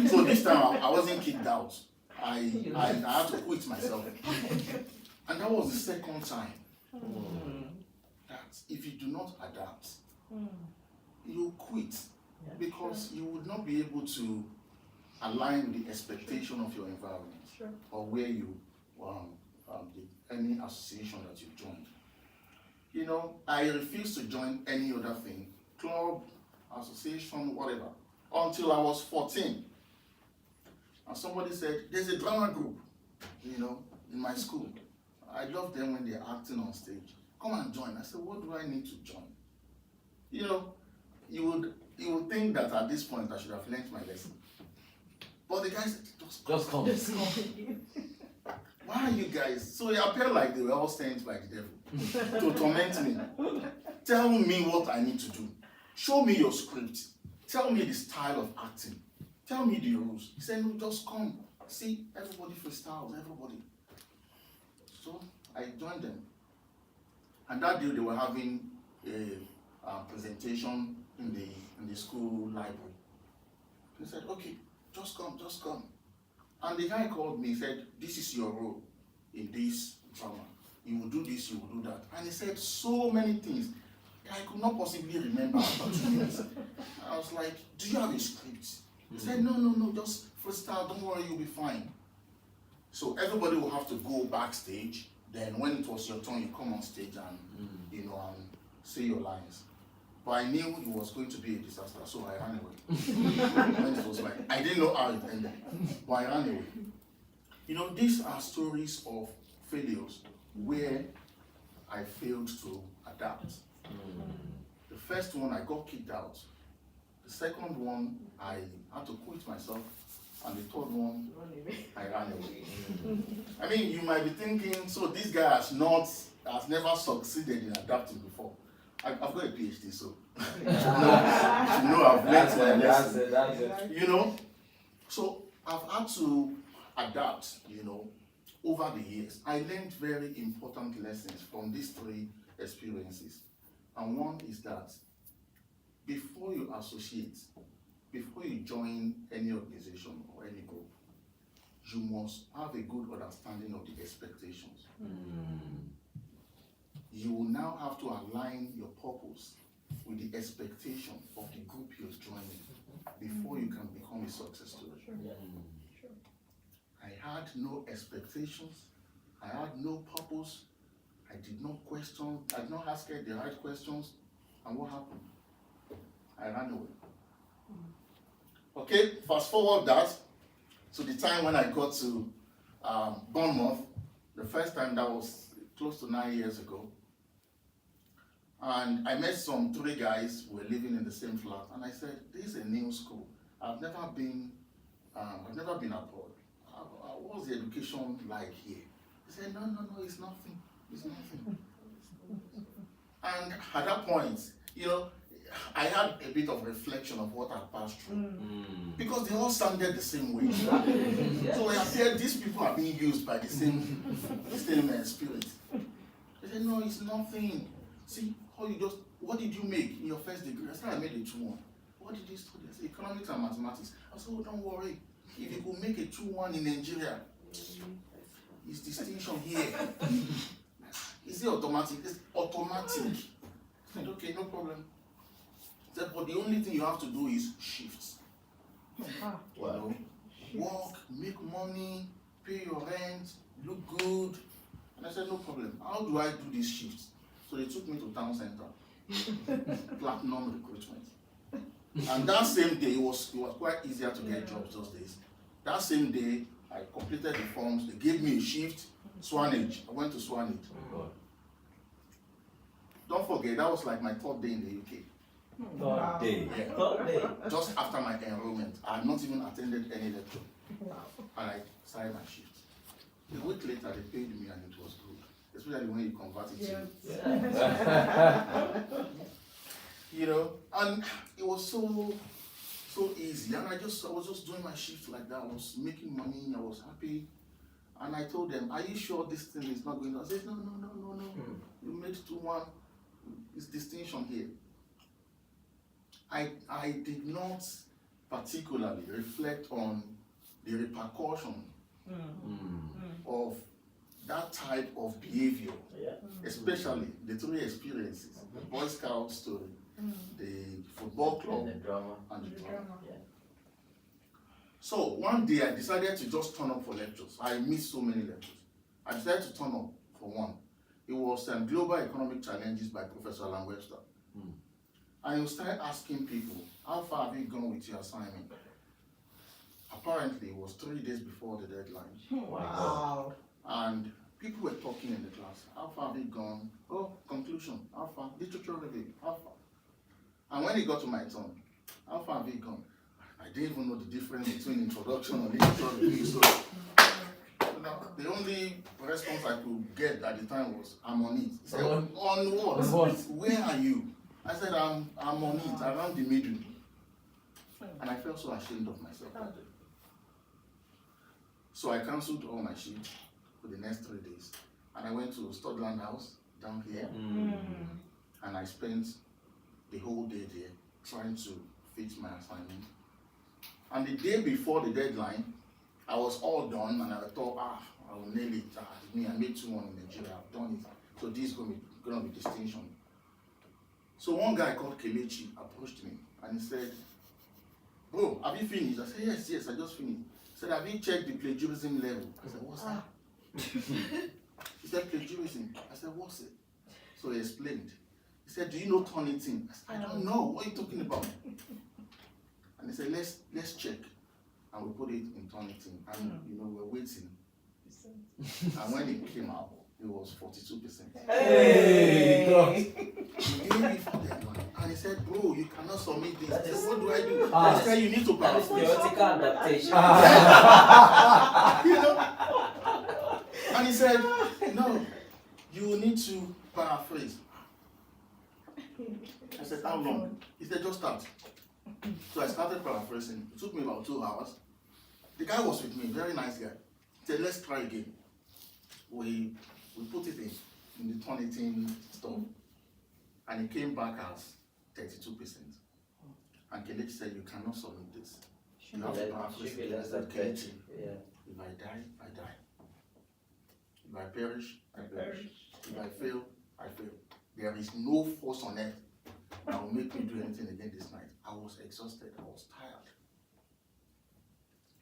So this time I wasn't kicked out. I had to quit myself. And that was the second time that if you do not adapt, you quit, because you would not be able to align with the expectation of your environment or where you, any association that you joined. You know, I refused to join any other thing, club, association, whatever, until I was 14. And somebody said, there's a drama group, you know, in my school. I love them when they're acting on stage. Come and join. I said, what do I need to join? You know, you would think that at this point I should have learned my lesson. But the guys said, Just come. why are you guys? So it appeared like they were all sent by the devil to torment me. Tell me what I need to do. Show me your script. Tell me the style of acting. Tell me the rules. He said, no, just come. See, everybody freestyles, everybody. So I joined them. And that day they were having a presentation in the school library. He said, okay, just come, just come. And the guy called me, said, this is your role in this drama. You will do this, you will do that. And he said so many things that I could not possibly remember after 2 minutes. I was like, do you have a script? He said, no, just freestyle, don't worry, you'll be fine. So everybody will have to go backstage. Then when it was your turn, you come on stage and, you know, and say your lines. But I knew it was going to be a disaster, so I ran away. When it was like, I didn't know how it ended, but I ran away. You know, these are stories of failures where I failed to adapt. The first one, I got kicked out. The second one, I had to quit myself. And the third one, I ran away. I mean, you might be thinking, so this guy has never succeeded in adapting before. I've got a PhD, so you should know I've learned my lesson. That's it. You know, so I've had to adapt, you know, over the years. I learned very important lessons from these 3 experiences. And one is that before you associate, before you join any organization or any group, you must have a good understanding of the expectations. You will now have to align your purpose with the expectation of the group you're joining before you can become a success story. I had no expectations, I had no purpose, I did not question, I did not ask the right questions, and what happened? I ran away. Okay, fast forward that to the time when I got to Bournemouth, the first time, that was close to 9 years ago. And I met some 3 guys who were living in the same flat, and I said, this is a new school. I've never been abroad. What's the education like here? He said, no, it's nothing. It's nothing. And at that point, you know, I had a bit of reflection of what I passed through. Because they all sounded the same way. So I said, these people are being used by the same spirit. They said, no, it's nothing. See, what did you make in your first degree? I said, I made a 2-1. What did you study? I said, economics and mathematics. I said, oh, don't worry. If you could make a 2-1 in Nigeria, it's distinction here. Is it automatic? It's automatic. I said, okay, no problem. I said, but the only thing you have to do is shift. You know, work, make money, pay your rent, look good. And I said, no problem. How do I do these shifts? So they took me to town center, platinum recruitment. And that same day, it was quite easier to get jobs those days. That same day, I completed the forms. They gave me a shift, Swanage. I went to Swanage. Don't forget, that was like my 3rd day in the UK. Third day. Yeah. Just after my enrollment, I had not even attended any lecture. And I started my shift. A week later, they paid me and it was good. Especially when you convert it to, you know, and it was so easy. And I was just doing my shift like that. I was making money, I was happy. And I told them, are you sure this thing is not going to? I said, no. You made 2-1. It's distinction here. I did not particularly reflect on the repercussion of that type of behavior, especially the 3 experiences, the Boy Scout story, the football club, and the drama. and the drama. So one day I decided to just turn up for lectures. I missed so many lectures. I decided to turn up for one. It was Global Economic Challenges by Professor Alan Webster. And you started asking people, how far have you gone with your assignment? Apparently, it was 3 days before the deadline. Wow. And people were talking in the class. How far have you gone? Oh, conclusion. How far? Literature review. How far? And when it got to my turn, how far have you gone? I didn't even know the difference between introduction and literature review. So the only response I could get at the time was, I'm on it. He said, on what? Where are you? I said, I'm on it, around the middle. And I felt so ashamed of myself that day. So I cancelled all my shifts for the next 3 days. And I went to Studland House down here. And I spent the whole day there trying to fix my assignment. And the day before the deadline, I was all done and I thought, I will nail it. I made 2-1 in Nigeria, I've done it. So this is going to be distinction. So one guy called Kelechi approached me and he said, bro, have you finished? I said, yes, I just finished. He said, have you checked the plagiarism level? I said, what's that? He said, plagiarism. I said, what's it? So he explained. He said, do you know Turnitin? I said, I don't know. What are you talking about? And he said, let's check. And we put it in Turnitin. And we're waiting. And when it came out, it was 42%. Hey, God. He gave me for that one. And he said, bro, you cannot submit this. I said, what do I do? Ah. He said, you need to That is paraphrase. theoretical adaptation. You know? And he said, no, you need to paraphrase. I said, how long? He said, just start. So I started paraphrasing. It took me about 2 hours. The guy was with me, very nice guy. He said, let's try again. We put it in the Turnitin stuff. And it came back as 32%. And Kelechi said, you cannot submit this. You have to paraphrase it. I said, Kelechi, if I die, I die. If I perish, I perish. If I fail, I fail. There is no force on earth that will make me do anything again this night. I was exhausted. I was tired.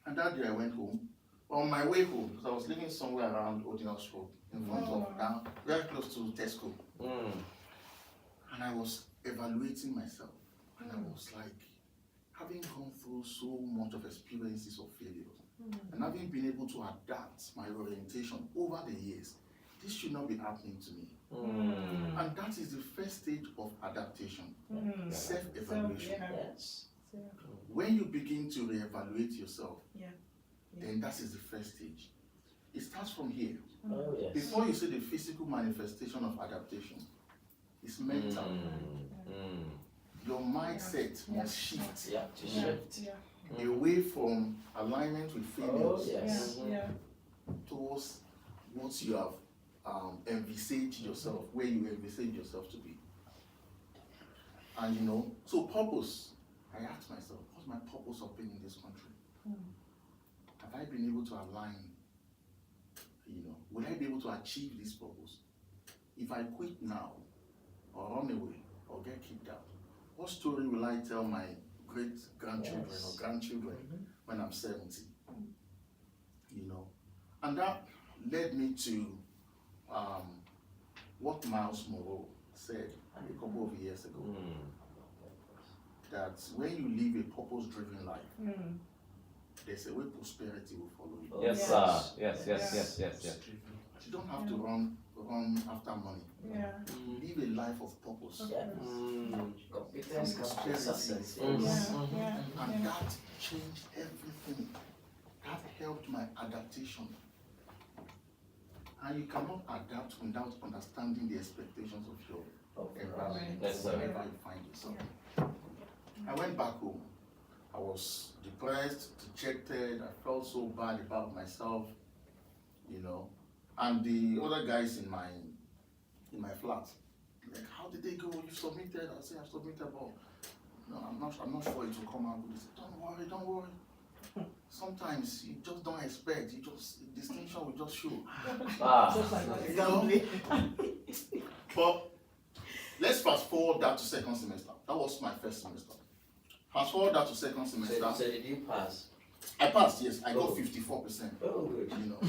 And that day I went home. On my way home, because I was living somewhere around Odinals Road, in front of down, very close to Tesco. And I was evaluating myself. And I was like, having gone through so much of experiences of failures, and having been able to adapt my orientation over the years, this should not be happening to me. And that is the first stage of adaptation, self-evaluation. Yes. When you begin to reevaluate yourself, then that is the first stage. It starts from here. Oh, yes. Before you see the physical manifestation of adaptation, it's mental. Your mindset must shift To shift. away from alignment with Oh, failures yes. towards what you have envisaged yourself, where you envisage yourself to be. And so purpose. I asked myself, what's my purpose of being in this country? Have I been able to align? Will I be able to achieve this purpose? If I quit now, or run away, or get kicked out, what story will I tell my great-grandchildren or grandchildren when I'm 70? And that led me to what Miles Moreau said a couple of years ago. That when you live a purpose-driven life, there's a way prosperity will follow you. Yes, sir. Yes. You don't have to run after money. Live a life of purpose. Competence, Prosperity success. follows. And that changed everything. That helped my adaptation. And you cannot adapt without understanding the expectations of your environment, Yes, sir. wherever you find yourself. I went back home. I was depressed, dejected. I felt so bad about myself, And the other guys in my flat, like, how did they go? You submitted? I said, I submitted, but no, I'm not sure it will come out. They said, don't worry. Sometimes you just don't expect. Distinction will just show. Just like that. You know? But let's fast forward that to second semester. That was my first semester. Fast forward that to second semester. So did you pass? I passed, yes. I got 54%. Oh, good. You know.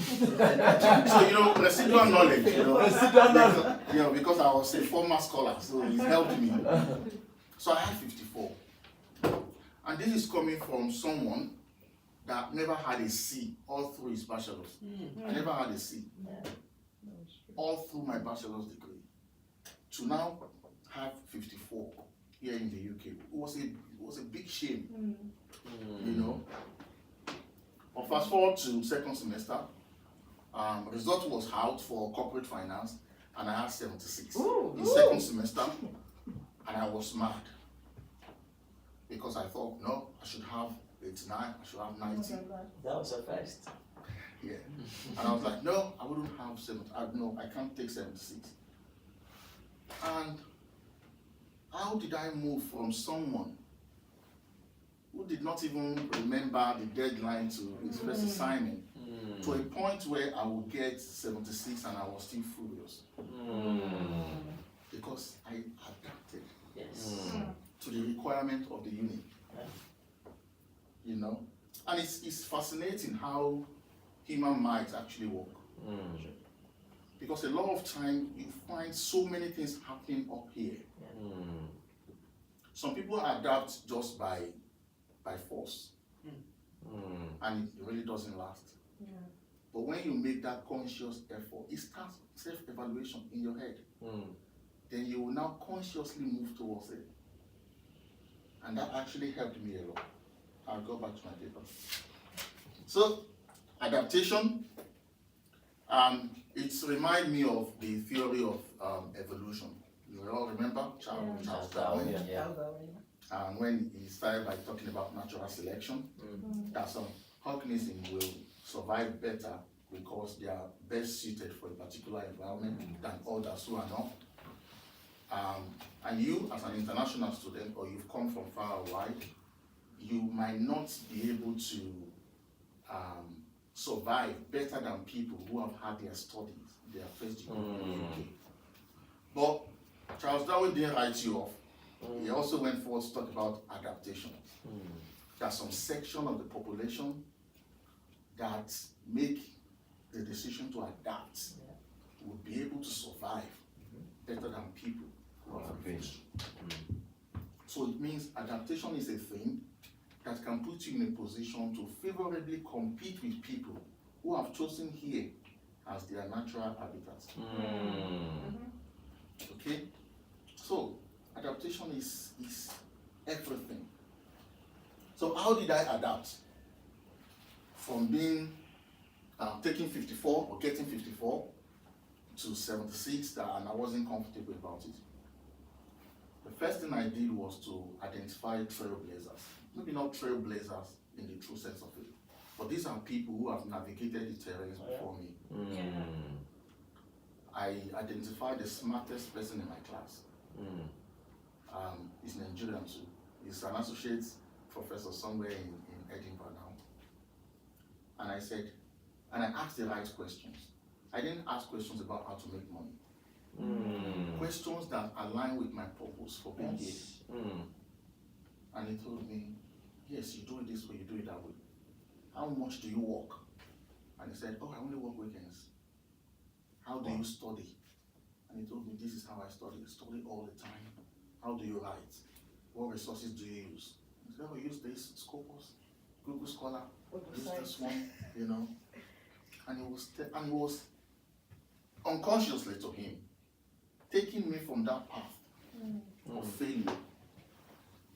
So, you know, residual knowledge, you know. Residual knowledge. You know, because I was a former scholar, so it helped me. So I had 54. And this is coming from someone that never had a C all through his bachelor's. I never had a C. All through my bachelor's degree. To now have 54 here in the UK, it was a big shame, you know. But fast forward to second semester, result was out for corporate finance, and I had 76 in second semester, and I was mad because I thought, no, I should have 89, I should have 90. That was a first. Yeah, and I was like, no, I wouldn't have 70. No, I can't take 76. And how did I move from someone who did not even remember the deadline to his first assignment to a point where I would get 76 and I was still furious? Because I adapted to the requirement of the unit. You know? And it's fascinating how human minds actually work. Because a lot of time you find so many things happening up here. Some people adapt just by force, and it really doesn't last. But when you make that conscious effort, it starts self-evaluation in your head. Then you will now consciously move towards it. And that actually helped me a lot. I'll go back to my paper. So, adaptation, it reminds me of the theory of evolution. You all remember Charles Darwin? And when he started by talking about natural selection, that some organisms will survive better because they are best suited for a particular environment than others who are not. And you, as an international student, or you've come from far and wide, you might not be able to survive better than people who have had their studies, their first degree in the UK. But Charles Darwin didn't write you off. He also went forward to talk about adaptation. There are some section of the population that make the decision to adapt will be able to survive better than people who have refused. So it means adaptation is a thing that can put you in a position to favorably compete with people who have chosen here as their natural habitat. Okay? So adaptation is everything. So how did I adapt from being taking 54 or getting 54 to 76 and I wasn't comfortable about it? The first thing I did was to identify trailblazers. Maybe not trailblazers in the true sense of it, but these are people who have navigated the terrains before me. I identified the smartest person in my class. He's Nigerian too. He's an associate professor somewhere in Edinburgh now. And I said, and I asked the right questions. I didn't ask questions about how to make money. Questions that align with my purpose for being here. And he told me, yes, you do it this way, you do it that way. How much do you work? And he said, oh, I only work weekends. How do you study? And he told me, this is how I study. I study all the time. How do you write? What resources do you use? He said, oh, use this, Scopus, Google Scholar, use this one, you know. And it was unconsciously to him, taking me from that path of failure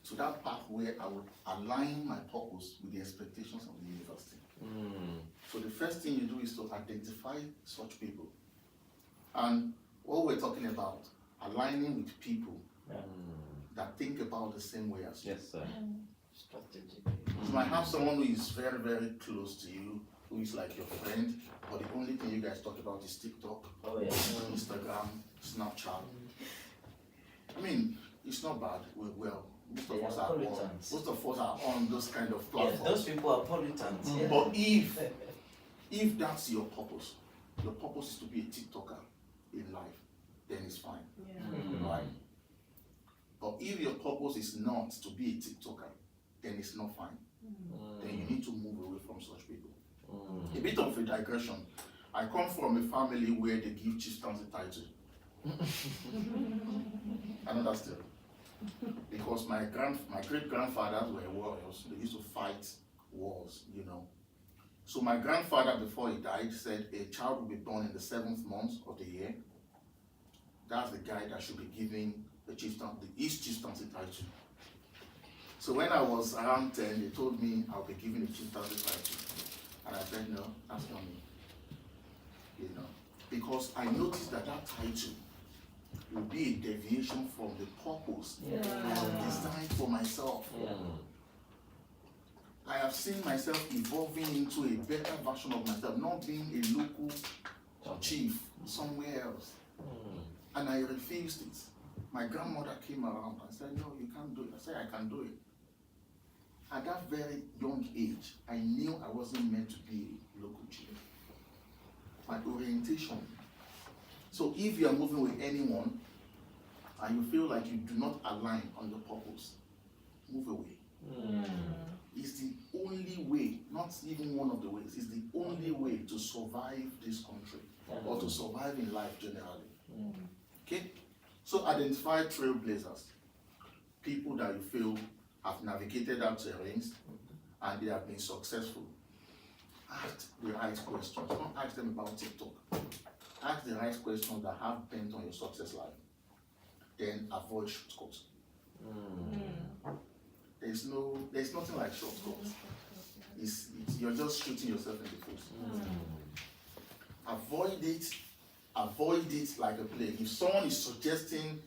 to that path where I would align my purpose with the expectations of the university. So the first thing you do is to identify such people. And what we're talking about, aligning with people that think about the same way as you. Yes, sir. Strategic. You might have someone who is very, very close to you, who is like your friend, but the only thing you guys talk about is TikTok, Instagram, Snapchat. I mean, it's not bad. Well, most of us are on those kind of platforms. Those people are pollutants. But if that's your purpose is to be a TikToker in life, then it's fine. Right? But if your purpose is not to be a TikToker, then it's not fine. then you need to move away from such people. A bit of a digression. I come from a family where they give chieftains a title. Another step. Because my great-grandfathers were warriors. They used to fight wars, you know. So my grandfather, before he died, said a child will be born in the 7th month of the year. That's the guy that should be giving the East chieftains a title. So when I was around 10, they told me I'll be giving the chieftains a title. And I said, no, that's not me. You know, because I noticed that title will be a deviation from the purpose I designed for myself. I have seen myself evolving into a better version of myself, not being a local chief somewhere else. And I refused it. My grandmother came around and said, no, you can't do it. I said, I can do it. At that very young age, I knew I wasn't meant to be a local chief. My orientation. So if you are moving with anyone and you feel like you do not align on your purpose, move away. It's the only way, not even one of the ways, it's the only way to survive this country or to survive in life generally. Okay? So identify trailblazers, people that you feel have navigated out terrains and they have been successful. Ask the right questions. Don't ask them about TikTok. Ask the right questions that have bent on your success life. Then avoid shortcuts. There's nothing like shortcuts. You're just shooting yourself in the foot. Avoid it like a plague. If someone is suggesting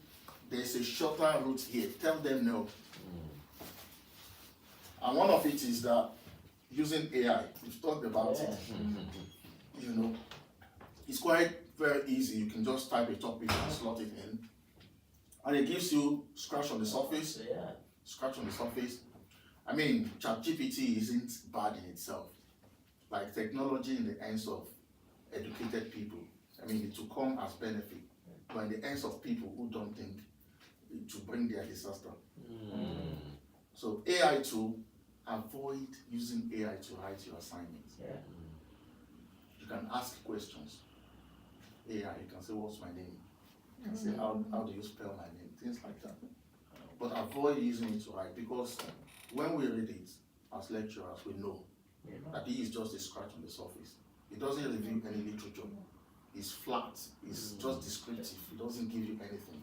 there's a shorter route here, tell them no. And one of it is that using AI, we've talked about it. You know, it's quite very easy. You can just type a topic and slot it in, and it gives you scratch on the surface. Scratch on the surface. I mean, ChatGPT isn't bad in itself. Like technology in the hands of educated people, I mean, it will come as benefit, but in the hands of people who don't think, it will bring their disaster. So AI tool, avoid using AI to write your assignments. You can ask questions. AI, you can say, what's my name? You can say, how do you spell my name? Things like that. But avoid using it to write, because when we read it as lecturers, we know that he is just a scratch on the surface. It doesn't reveal any literature. It's flat, it's just descriptive, it doesn't give you anything.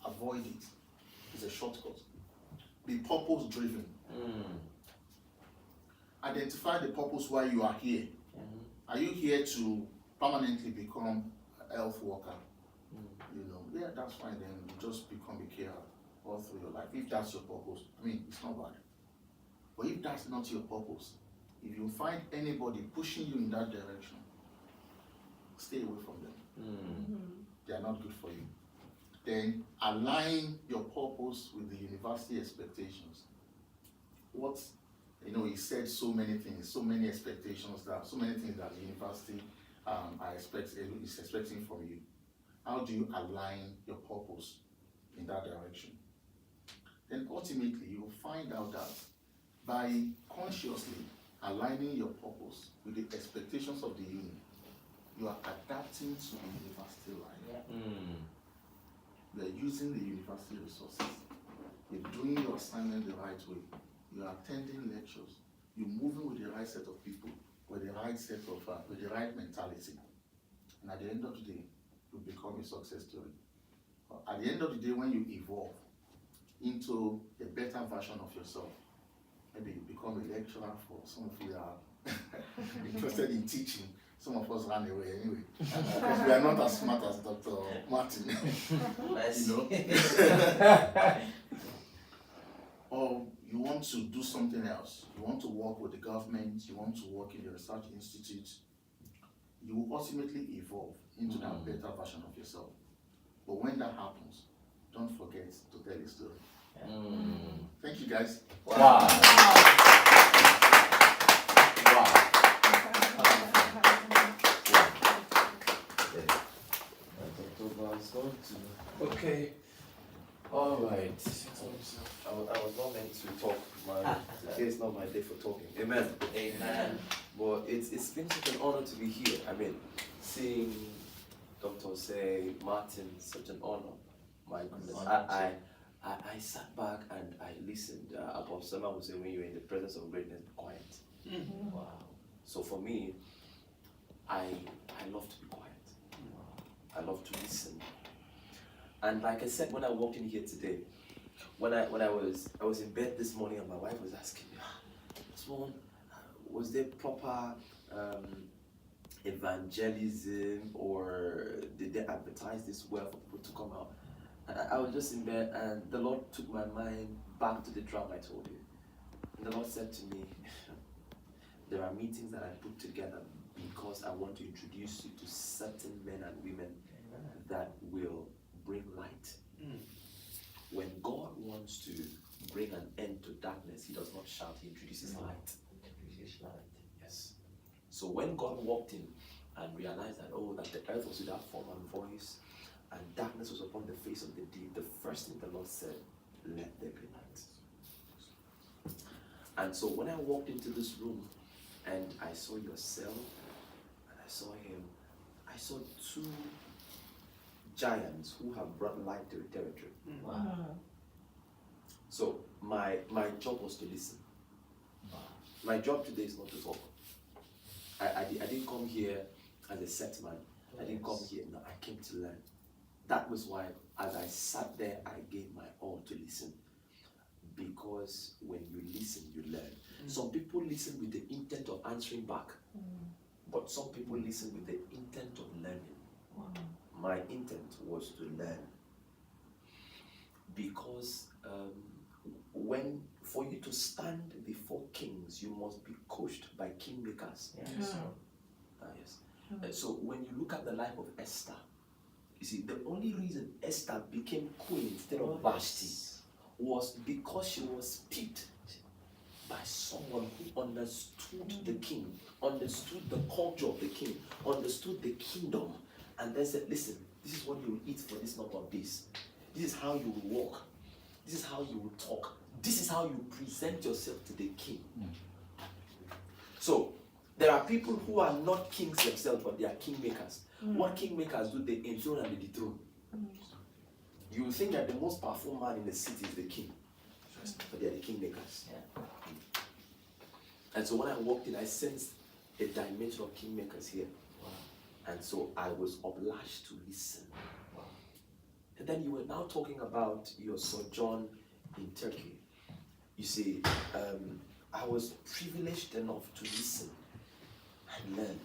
Avoid it. It's a shortcut. Be purpose driven. Identify the purpose why you are here. Are you here to permanently become a health worker? You know, yeah, that's fine, then you just become a carer all through your life. If that's your purpose, I mean, it's not bad. But if that's not your purpose, if you find anybody pushing you in that direction, stay away from them. They are not good for you. Then align your purpose with the university expectations. He said so many things, so many expectations, so many things that the university is expecting from you. How do you align your purpose in that direction? Then ultimately, you'll find out that by consciously aligning your purpose with the expectations of the uni, you are adapting to the university life. You are using the university resources. You're doing your assignment the right way. You are attending lectures. You're moving with the right set of people, with the right mentality. And at the end of the day, you become a success story. At the end of the day, when you evolve into a better version of yourself, maybe you become a lecturer. For some of you are interested in teaching. Some of us ran away anyway, because we are not as smart as Dr. Martin. You know? Or you want to do something else. You want to work with the government. You want to work in the research institute. You will ultimately evolve into that better version of yourself. But when that happens, don't forget to tell a story. Thank you, guys. Wow. Okay. All right. I was not meant to talk. Today is not my day for talking. Amen. Amen. But it's been such an honor to be here. I mean, seeing Dr. say Martin, such an honor. My goodness. I sat back and I listened. Apostle Sama would say, when you're in the presence of greatness, be quiet. Wow. So for me, I love to be quiet. I love to listen. And like I said, when I walked in here today, when I was in bed this morning, and my wife was asking me, "Swan, was there proper evangelism, or did they advertise this well for people to come out?" And I was just in bed, and the Lord took my mind back to the drum I told you. And the Lord said to me, "There are meetings that I put together because I want to introduce you to certain men and women that will bring light." When God wants to bring an end to darkness, he does not shout, he introduces light. Yes. So when God walked in and realized that, that the earth was without form and voice, and darkness was upon the face of the deep, the first thing the Lord said, "Let there be light." And so when I walked into this room and I saw yourself and I saw him, I saw two giants who have brought light to the territory. Wow. So my job was to listen. My job today is not to talk. I didn't come here as a set man. I didn't come here, no, I came to learn. That was why, as I sat there, I gave my all to listen. Because when you listen, you learn. Some people listen with the intent of answering back, but some people listen with the intent of learning. My intent was to learn. Because for you to stand before kings, you must be coached by kingmakers. Yes. Yes. And so when you look at the life of Esther, you see, the only reason Esther became queen instead of Vashti was because she was picked by someone who understood the king, understood the culture of the king, understood the kingdom, and then said, "Listen, this is what you will eat for this number of days. This is how you will walk. This is how you will talk. This is how you present yourself to the king." So there are people who are not kings themselves, but they are kingmakers. What kingmakers do, they enthrone and they dethrone. You will think that the most powerful man in the city is the king, but they are the kingmakers. And so when I walked in, I sensed a dimension of kingmakers here. And so I was obliged to listen. And then you were now talking about your sojourn in Turkey. You see, I was privileged enough to listen and learn.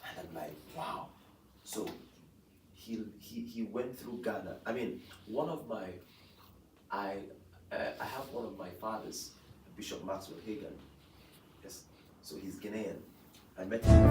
And I'm like, wow. So he went through Ghana. I mean, I have one of my fathers, Bishop Maxwell Hagan. Yes. So he's Ghanaian. I met him.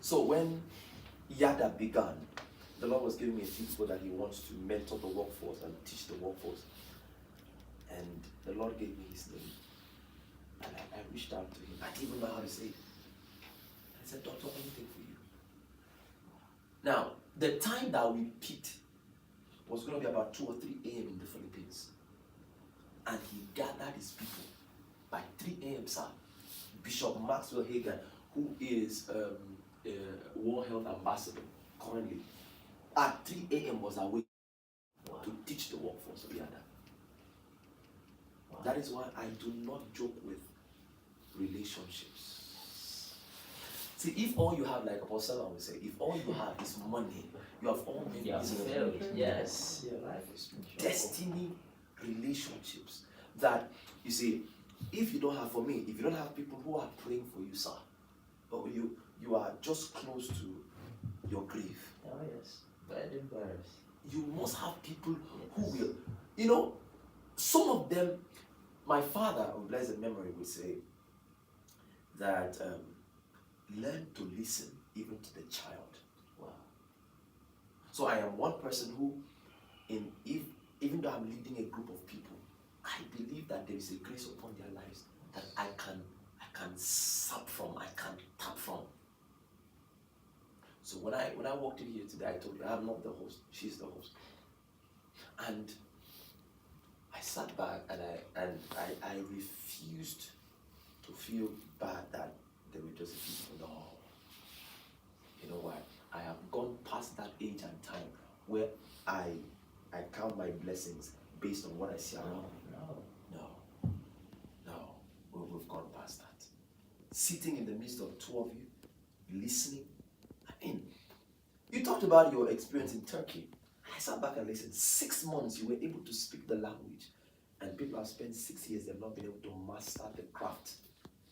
So when Yada began, the Lord was giving me a few people that he wants to mentor the workforce and teach the workforce. And the Lord gave me his name. And I reached out to him. I didn't even know how to say it. I said, "Doctor, anything for you." Now, the time that we picked was going to be about 2 or 3 a.m. in the Philippines. And he gathered his people by 3 a.m., sir. Bishop Maxwell Hagan, who is World Health Ambassador currently, at 3 a.m. was awake to teach the workforce of Yada. That is why I do not joke with relationships. See, if all you have, like Apostle would say, if all you have is money, you have all made failed. Yes. Your life is destiny relationships. That, you see, if you don't have, for me, if you don't have people who are praying for you, sir, or you are just close to your grave. Oh yes, burden bearers. You must have people who will, some of them, my father, of blessed memory, would say that learn to listen even to the child. Wow. So I am one person who, even though I'm leading a group of people, I believe that there is a grace upon their lives that I can sup from, I can tap from. So when I walked in here today, I told you I'm not the host, she's the host. And I sat back and I refused to feel bad that there were just people. No. You know what? I have gone past that age and time where I count my blessings based on what I see around me. No. We've gone past that. Sitting in the midst of two of you, listening. I mean, you talked about your experience in Turkey. I sat back and listened. 6 months you were able to speak the language. And people have spent 6 years, they've not been able to master the craft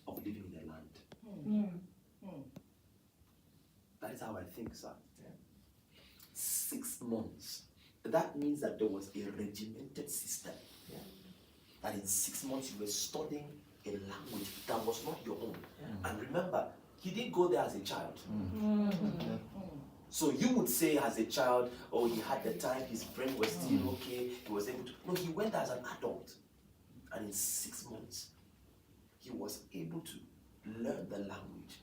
of living in their land. That is how I think, sir. 6 months. That means that there was a regimented system. Yeah. That in 6 months you were studying a language that was not your own. Yeah. And remember, he didn't go there as a child. So you would say as a child, oh, he had the time, his brain was still okay, he was able to. No, he went as an adult. And in 6 months, he was able to learn the language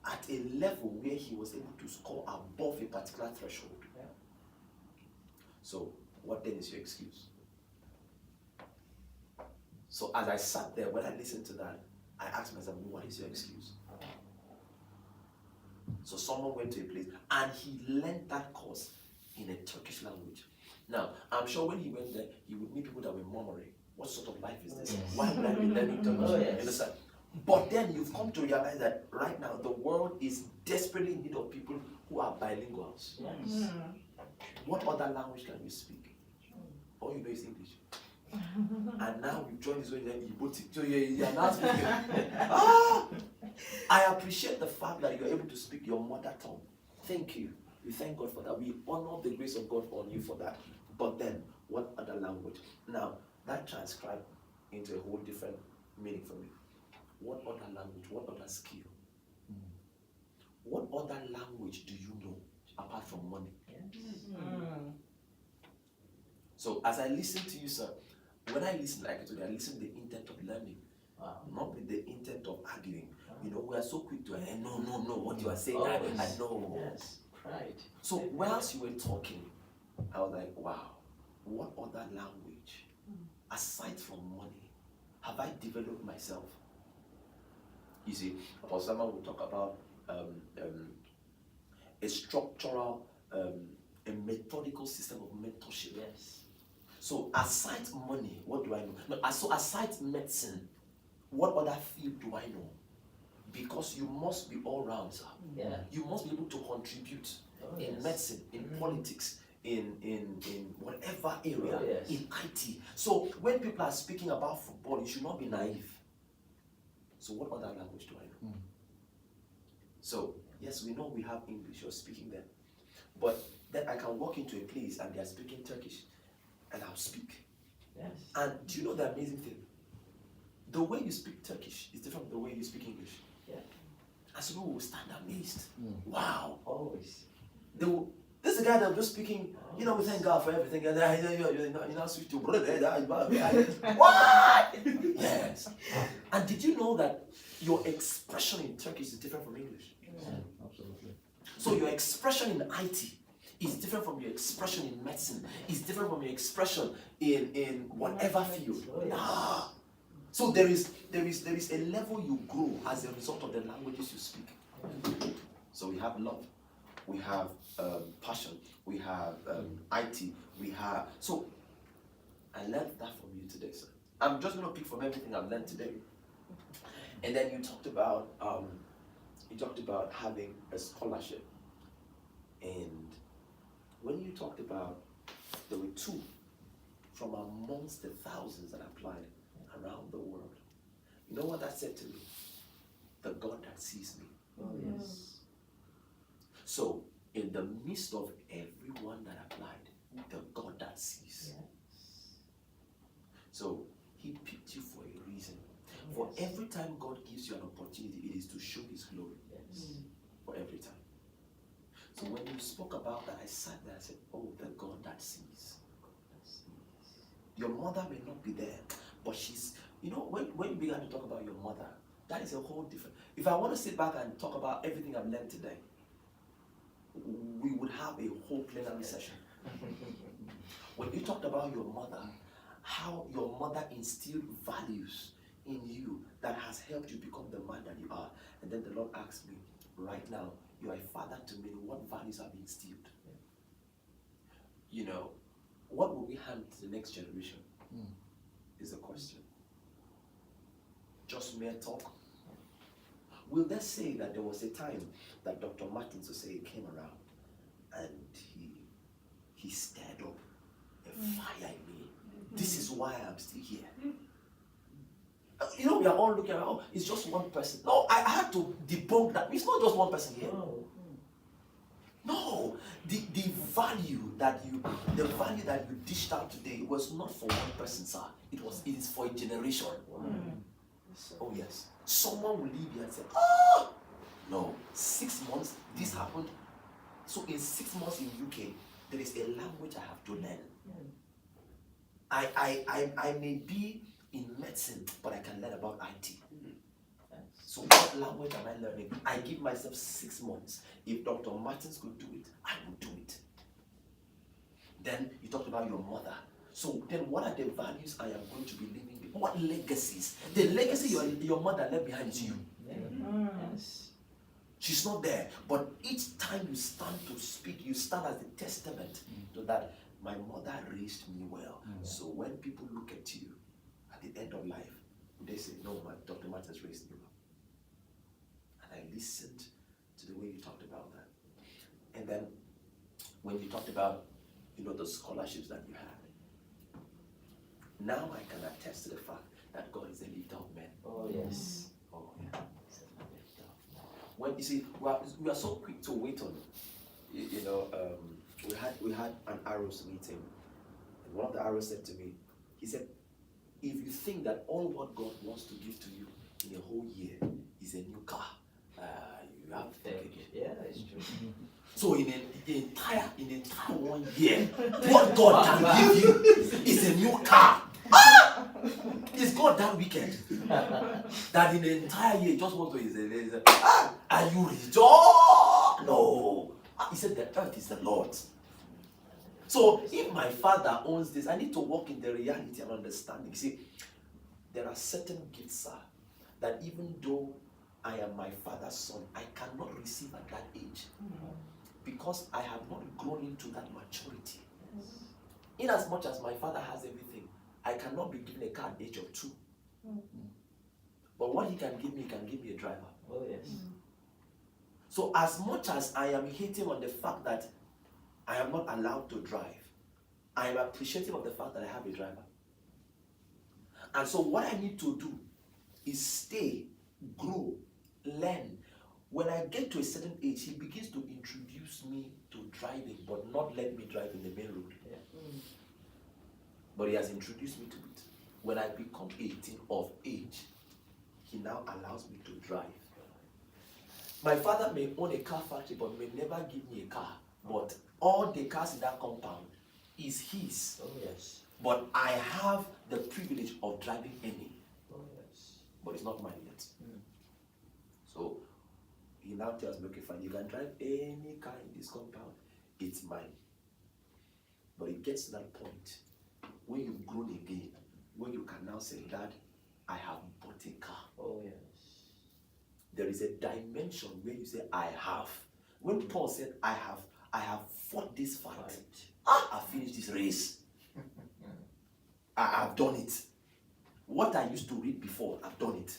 at a level where he was able to score above a particular threshold. Yeah. So, what then is your excuse? So, as I sat there, when I listened to that, I asked myself, what is your excuse? So, someone went to a place and he learned that course in a Turkish language. Now, I'm sure when he went there, he would meet people that were murmuring. What sort of life is this? Why would I be learning Turkish? You understand? But then you've come to realize that right now the world is desperately in need of people who are bilinguals. Yes. What other language can you speak? All you know is English. And now you've joined this way, so you're now speaking. I appreciate the fact that you're able to speak your mother tongue. Thank you. We thank God for that. We honor the grace of God on you for that. But then, what other language? Now, that transcribed into a whole different meaning for me. What other language? What other skill? What other language do you know apart from money? Yes. So as I listen to you, sir, when I listen, like I told you, I listen with the intent of learning, not with the intent of arguing. You know, we are so quick to no, what you are saying, I know. Yes, pride. So whilst you were talking, I was like, wow, what other language, aside from money, have I developed myself? You see, Apostle Samuel will talk about a structural, a methodical system of mentorship. Yes. So aside money, what do I know? No, so aside medicine, what other field do I know? Because you must be all round, sir. Yeah. You must be able to contribute in yes. medicine, in politics, in whatever area, yes. in IT. So when people are speaking about football, you should not be naive. So what other language do I know? So yes, we know we have English, you're speaking them. But then I can walk into a place and they are speaking Turkish and I'll speak. Yes. And do you know the amazing thing? The way you speak Turkish is different from the way you speak English. Yeah. And so people will stand amazed. Wow. Always. This is a guy that was just speaking, you know, we thank God for everything. And then you now switch to what? Yes. And did you know that your expression in Turkish is different from English? Yeah, absolutely. So your expression in IT is different from your expression in medicine. It's different from your expression in whatever field. So there is a level you grow as a result of the languages you speak. So we have love, we have passion, we have IT, we have. So I learned that from you today, sir. I'm just going to pick from everything I've learned today. And then you talked about having a scholarship. And when you talked about, there were 2 from amongst the thousands that applied around the world. You know what that said to me? The God that sees me. Oh, yes. So, in the midst of everyone that applied, the God that sees. Yes. So, he picked you for a reason. For every time God gives you an opportunity, it is to show His glory. Yes. For every time. So when you spoke about that, I sat there and said, oh, the God that sees. Your mother may not be there, but she's, when you began to talk about your mother, that is a whole different. If I want to sit back and talk about everything I've learned today, we would have a whole plenary session. When you talked about your mother, how your mother instilled values in you that has helped you become the man that you are. And then the Lord asked me, right now, you are a father to many. What values have been instilled? What will we hand to the next generation? Is the question. Just mere talk? Will they say that there was a time that Dr. Martin Sosei came around and he stirred up a fire in me? This is why I'm still here. We are all looking around, it's just one person. No, I had to debunk that. It's not just one person here. No, the value that you dished out today was not for one person, sir. It is for a generation. Oh yes. Someone will leave here and say, no, 6 months, this happened. So in 6 months in UK, there is a language I have to learn. I may be in medicine, but I can learn about IT. So what language am I learning? I give myself 6 months. If Dr. Martins could do it, I would do it. Then you talked about your mother. So then what are the values I am going to be living with? What legacies? The legacy your mother left behind is you. Yes. She's not there. But each time you stand to speak, you stand as a testament to that my mother raised me well. So when people look at you at the end of life, they say, no, Dr. Martins raised me well. And I listened to the way you talked about that. And then when you talked about, the scholarships that you had, now I can attest to the fact that God is a lifter of men. Oh, yes. Oh, yeah. When you see, we are so quick to wait on, we had an Arrows meeting, and one of the Arrows said to me, he said, if you think that all what God wants to give to you in a whole year is a new car, you have to think again. Yeah, it's true. So in the entire 1 year, what God can give you is a new car. Is God that wicked? That in the entire year, just want to say, are you rich? Oh, no. He said, the earth is the Lord's. So if my father owns this, I need to walk in the reality and understanding. See, there are certain gifts, sir, that even though I am my father's son, I cannot receive at that age. Because I have not grown into that maturity. In as much as my father has everything, I cannot be given a car at the age of 2. But what he can give me a driver. Oh, yes. So as much as I am hating on the fact that I am not allowed to drive, I am appreciative of the fact that I have a driver. And so what I need to do is stay, grow, learn. When I get to a certain age, he begins to introduce me to driving, but not let me drive in the main road. Yeah. But he has introduced me to it. When I become 18 of age, he now allows me to drive. My father may own a car factory, but may never give me a car. But all the cars in that compound is his. Oh, yes. But I have the privilege of driving any. Oh, yes. But it's not mine yet. So he now tells me, okay, fine, you can drive any car in this compound, it's mine. But it gets to that point when you've grown again, when you can now say, Dad, I have bought a car. Oh, yes. There is a dimension where you say, I have. When Paul said, I have fought this fight. I've finished this race. I've done it. What I used to read before, I've done it.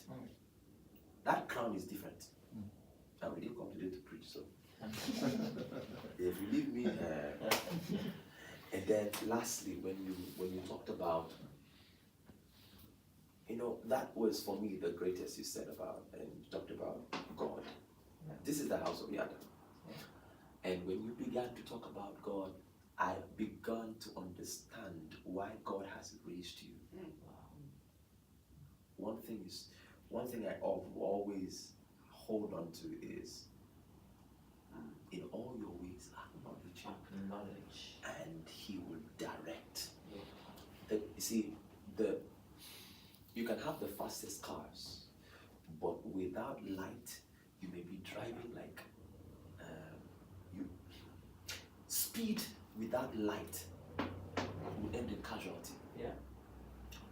That crown is different. And we didn't come today to preach, so if you leave me, and then lastly, when you talked about, that was for me the greatest you said about, and you talked about God. Yeah. This is the house of Yada. Yeah. And when you began to talk about God, I began to understand why God has raised you. one thing I always hold on to is, in all your ways acknowledge him, Knowledge. and he will direct. Yeah. You see, you can have the fastest cars, but without light, you may be driving like you. Speed without light will end in casualty. Yeah.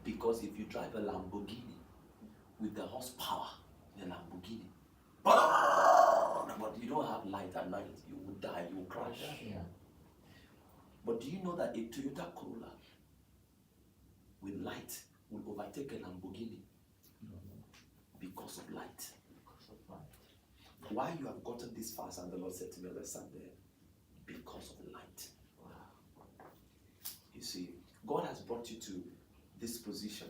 Because if you drive a Lamborghini with the horsepower in a Lamborghini, but you don't have light at night, you will die, you will crash. Yeah. But do you know that a Toyota Corolla with light will overtake a Lamborghini because of light? Why you have gotten this fast? And the Lord said to me as I sat there, because of light. Wow. You see, God has brought you to this position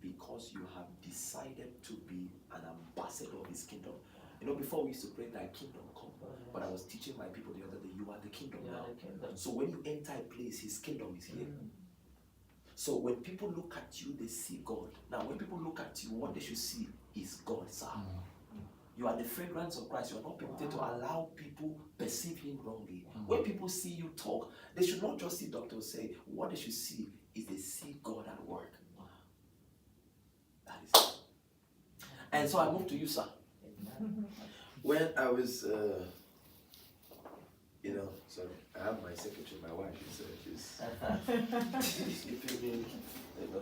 because you have decided to be an ambassador of his kingdom. You know, before we used to pray, thy kingdom come. But I was teaching my people the other day, you are the kingdom You now. are the kingdom. So when you enter a place, his kingdom is here. So when people look at you, they see God. Now when people look at you, what they should see is God, sir. You are the fragrance of Christ. You are not permitted to allow people perceive him wrongly. When people see you talk, they should not just see Dr. Say. What they should see is they see God at work. That is it. And so I moved to you, sir. When I was, sorry, I have my secretary, my wife. She's keeping me.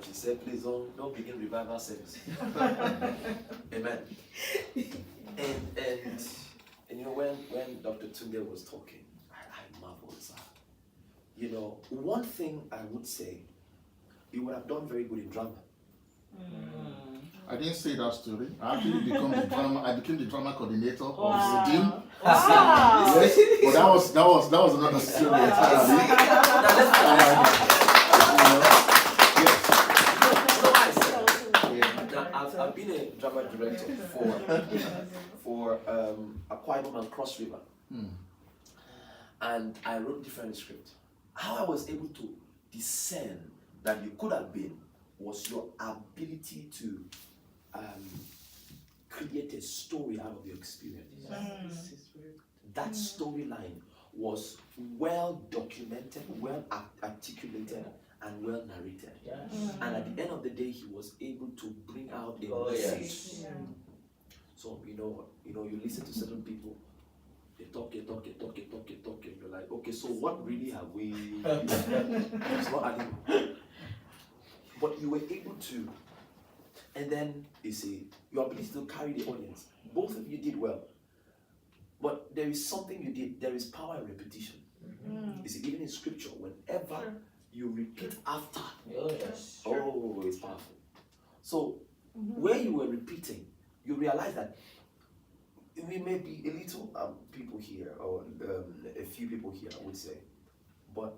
She said, please don't begin revival service. Amen. And you know, when Dr. Tunde was talking, I marveled, sir. You know, one thing I would say, you would have done very good in drama. I didn't say that story. I actually became the drama coordinator of Wow. the team. Wow. Yes, but that was another story Now, I've been a drama director for Akwa Ibom and Cross River, and I wrote different scripts. How I was able to discern that you could have been was your ability to create a story out of your experience. That storyline was well documented, well articulated, and well narrated. And at the end of the day, he was able to bring out a message. So you listen to certain people, they talk, and you're like, okay, so what really have we? It's not adding. But you were able to, and then you see your ability to carry the audience. Both of you did well. But there is something you did. There is power in repetition. You see, even in scripture, whenever you repeat after, it's powerful. So where you were repeating, you realize that we may be a little people here, or a few people here, I would say, but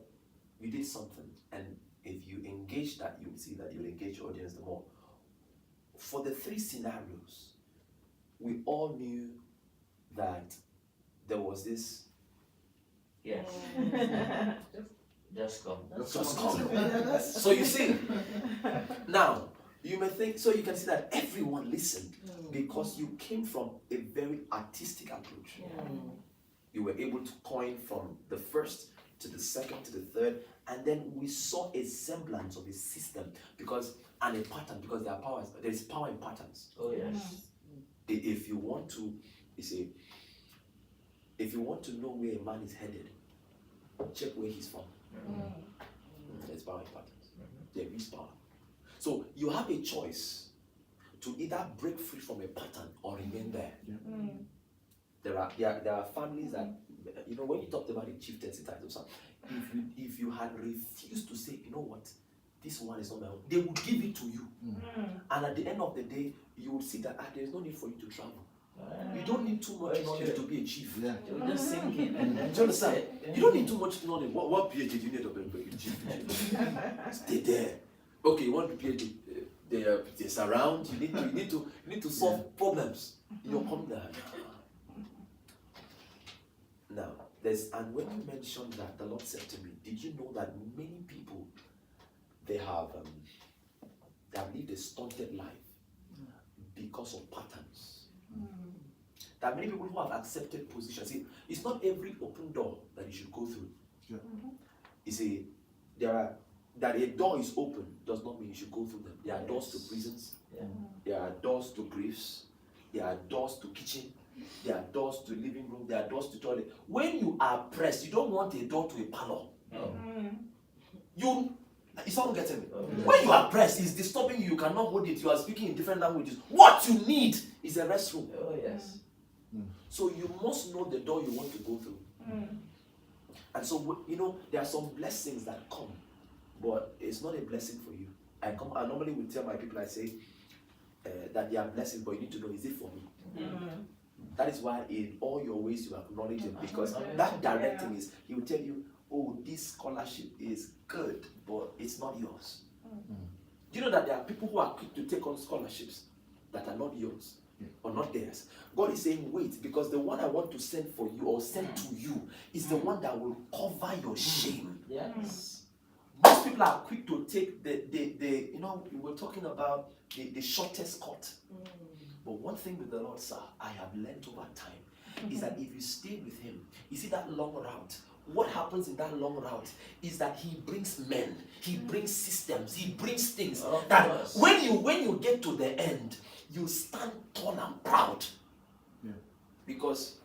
you did something, and if you engage that, you will see that you'll engage your audience the more. For the three scenarios, we all knew that there was this. Yes. Just come. Just come. So you see, now you may think, so you can see that everyone listened because you came from a very artistic approach. You were able to coin from the first to the second to the third, and then we saw a semblance of a system and a pattern, because there is power in patterns. Oh yes. If you want to, if you want to know where a man is headed, check where he's from. There's power in patterns. There is power. So you have a choice to either break free from a pattern or remain there. There are families that, when you talked about the chieftaincy titles, if you had refused to say, you know what, this one is not my own, they would give it to you. And at the end of the day, you will see that there is no need for you to travel. You don't need too much knowledge to be a chief. You're just singing. Do you understand? You don't need too much knowledge. What PhD do you need to be a chief? Stay there. Okay, you want to be a PhD? They surround. You need to solve problems in your community. Now, and when you mentioned that, the Lord said to me, did you know that many people, they have lived a stunted life because of patterns. There are many people who have accepted positions. See, it's not every open door that you should go through. Yeah. You see, that a door is open does not mean you should go through them. There are doors to prisons. Yeah. There are doors to graves. There are doors to kitchen. There are doors to living room. There are doors to toilet. When you are pressed, you don't want a door to a parlor. Is someone getting me? When you are pressed, it's disturbing you. You cannot hold it. You are speaking in different languages. What you need is a restroom. Oh, yes. So you must know the door you want to go through. And so, there are some blessings that come, but it's not a blessing for you. I normally will tell my people, I say, that they are blessings, but you need to know, is it for me? That is why in all your ways you acknowledge him, because that directing is, he will tell you, oh, this scholarship is good, but it's not yours. Do you know that there are people who are quick to take on scholarships that are not yours or not theirs? God is saying, wait, because the one I want to send for you or send to you is the one that will cover your shame. Yes. Most people are quick to take the we were talking about the shortest cut. But one thing with the Lord, sir, I have learned over time is that if you stay with him, you see that long route. What happens in that long route is that he brings men, he brings systems, he brings things that when you get to the end, you stand tall and proud. Yeah. Because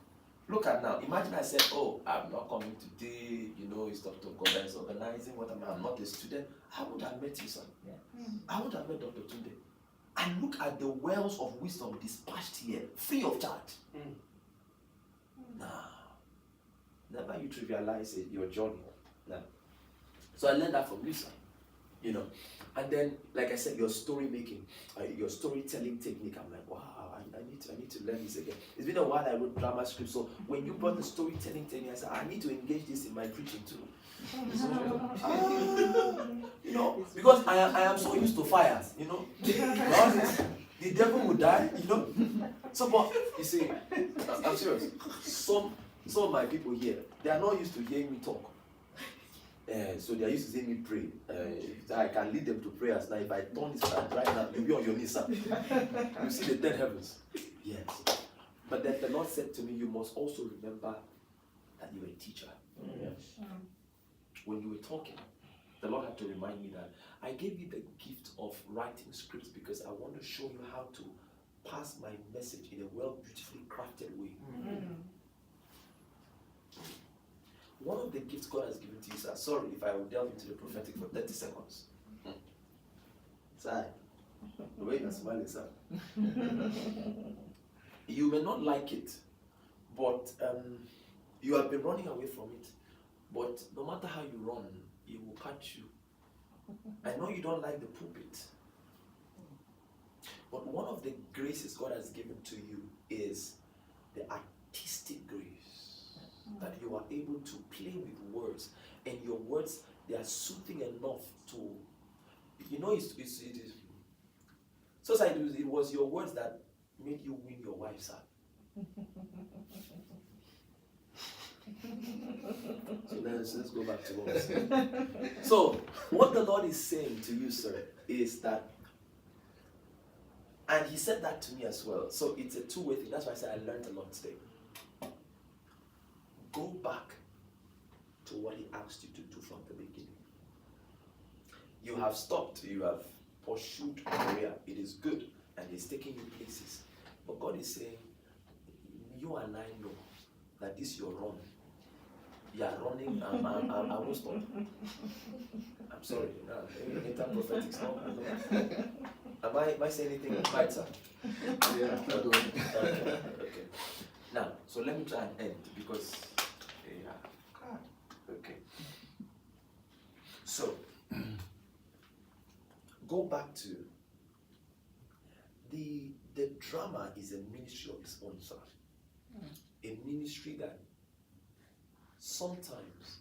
look at now, imagine I said, oh, I'm not coming today, it's Dr. God is organizing, I'm not a student. I would have met you, sir. Yeah. I would have met Dr. Tunde. And look at the wells of wisdom dispatched here, free of charge. Nah. Never you trivialize your journey. Nah. So I learned that from you, sir. And then, like I said, your story making, your storytelling technique. I'm like, wow, I need to learn this again. It's been a while I wrote drama scripts. So when you brought the storytelling technique, I said, I need to engage this in my preaching too. Because I am so used to fires, the devil will die, So, but you see, I'm serious. Some of my people here, they are not used to hearing me talk. So they are used to seeing me pray. I can lead them to prayers. Now, if I turn this right now, you'll be on your knees, sir. You see the 10 heavens. Yes. But then the Lord said to me, you must also remember that you're a teacher. Yes. When you were talking, the Lord had to remind me that I gave you the gift of writing scripts because I want to show you how to pass my message in a beautifully crafted way. One of the gifts God has given to you, sir, sorry if I will delve into the prophetic for 30 seconds. Sir, the way you're smiling, sir. You may not like it, but you have been running away from it. But no matter how you run, it will catch you. I know you don't like the pulpit. But one of the graces God has given to you is the artistic grace. That you are able to play with words. And your words, they are soothing enough to, it is. So it was your words that made you win your wife, sir. So let's go back to what we said. So what the Lord is saying to you, sir, is that, and he said that to me as well. So it's a two-way thing. That's why I said I learned a lot today. Go back to what he asked you to do from the beginning. You have stopped, you have pursued career. It is good, and it's taking you places. But God is saying, you and I know that this is your run. You are running, I won't stop. I'm sorry, prophetic stuff. Am I saying anything right, sir? Yeah, okay. Now, so let me try and end because, okay. So, go back to the drama is a ministry of its own, sir. A ministry that sometimes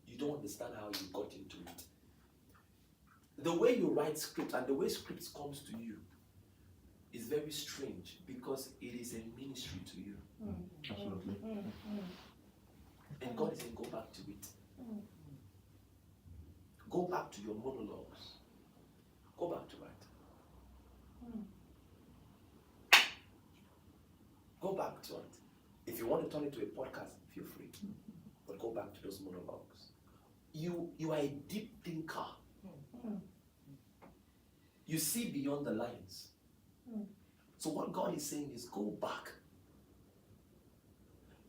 you don't understand how you got into it. The way you write script and the way scripts comes to you is very strange because it is a ministry to you. Absolutely. And God is saying, go back to it. Go back to your monologues. Go back to it. go back to it. If you want to turn it to a podcast, feel free. But go back to those monologues. You are a deep thinker. You see beyond the lines. So what God is saying is go back.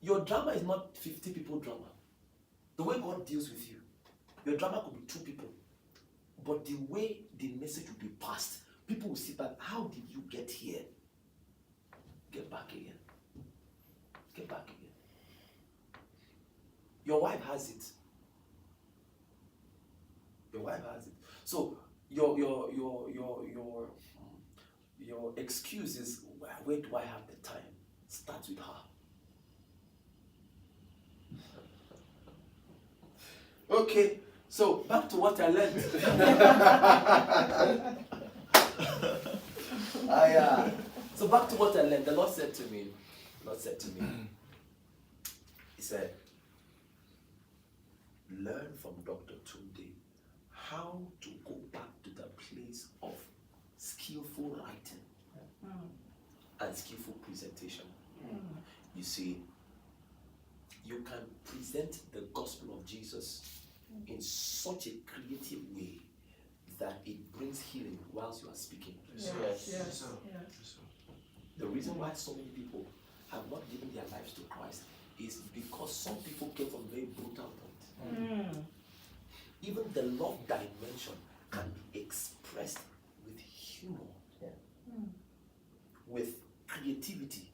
Your drama is not 50 people drama. The way God deals with you, your drama could be 2 people. But the way the message will be passed, people will sit back, how did you get here? Get back again. Get back again. Your wife has it. Your wife has it. So your excuse is, where do I have the time? Start with her. Okay, so back to what I learned. So back to what I learned. The Lord said to me, He said, learn from Dr. Tunde how to go back to the place of skillful writing and skillful presentation. You see, you can present the gospel of Jesus in such a creative way that it brings healing whilst you are speaking. Yes. The reason why so many people have not given their lives to Christ is because some people came from a very brutal point. Even the love dimension can be expressed with humor, with creativity,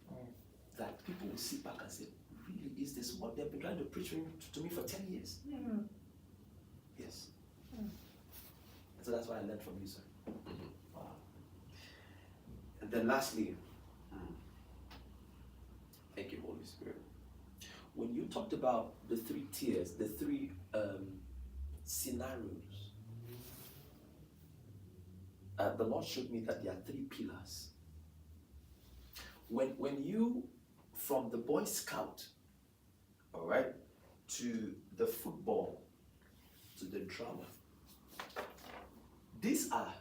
that people will sit back and say, really, is this what they've been trying to preach to me for 10 years? Yes. So that's why I learned from you, sir. Wow. And then lastly, thank you, Holy Spirit. When you talked about the 3 tiers, the 3 scenarios, the Lord showed me that there are 3 pillars. When you, from the Boy Scout, all right, to the football, to the drama, these are,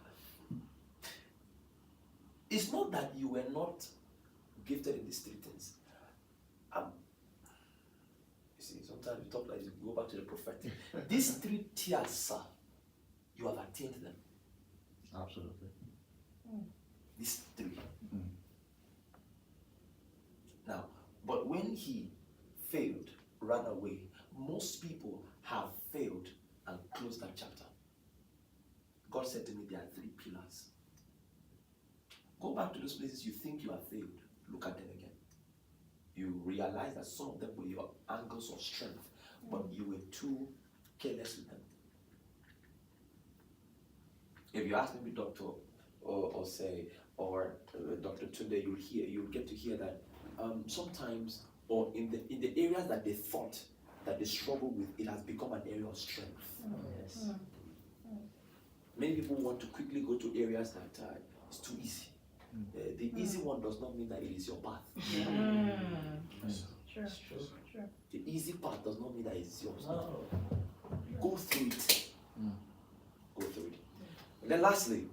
it's not that you were not gifted in these 3 things. You see, sometimes we talk like this, we go back to the prophetic. These 3 tiers, sir, you have attained them. Absolutely. These 3. Now, but when he failed, ran away, most people have failed and closed that chapter. God said to me, there are 3 pillars. Go back to those places you think you have failed. Look at them again. You realize that some of them were your angles of strength, but you were too careless with them. If you ask me, doctor, or Dr. Tunde, you'll get to hear that sometimes, or in the areas that they thought that they struggled with, it has become an area of strength. Yes. Many people want to quickly go to areas that it's too easy. The easy one does not mean that it is your path. Sure. The easy path does not mean that it's yours. No. Go through it. Go through it. And then lastly,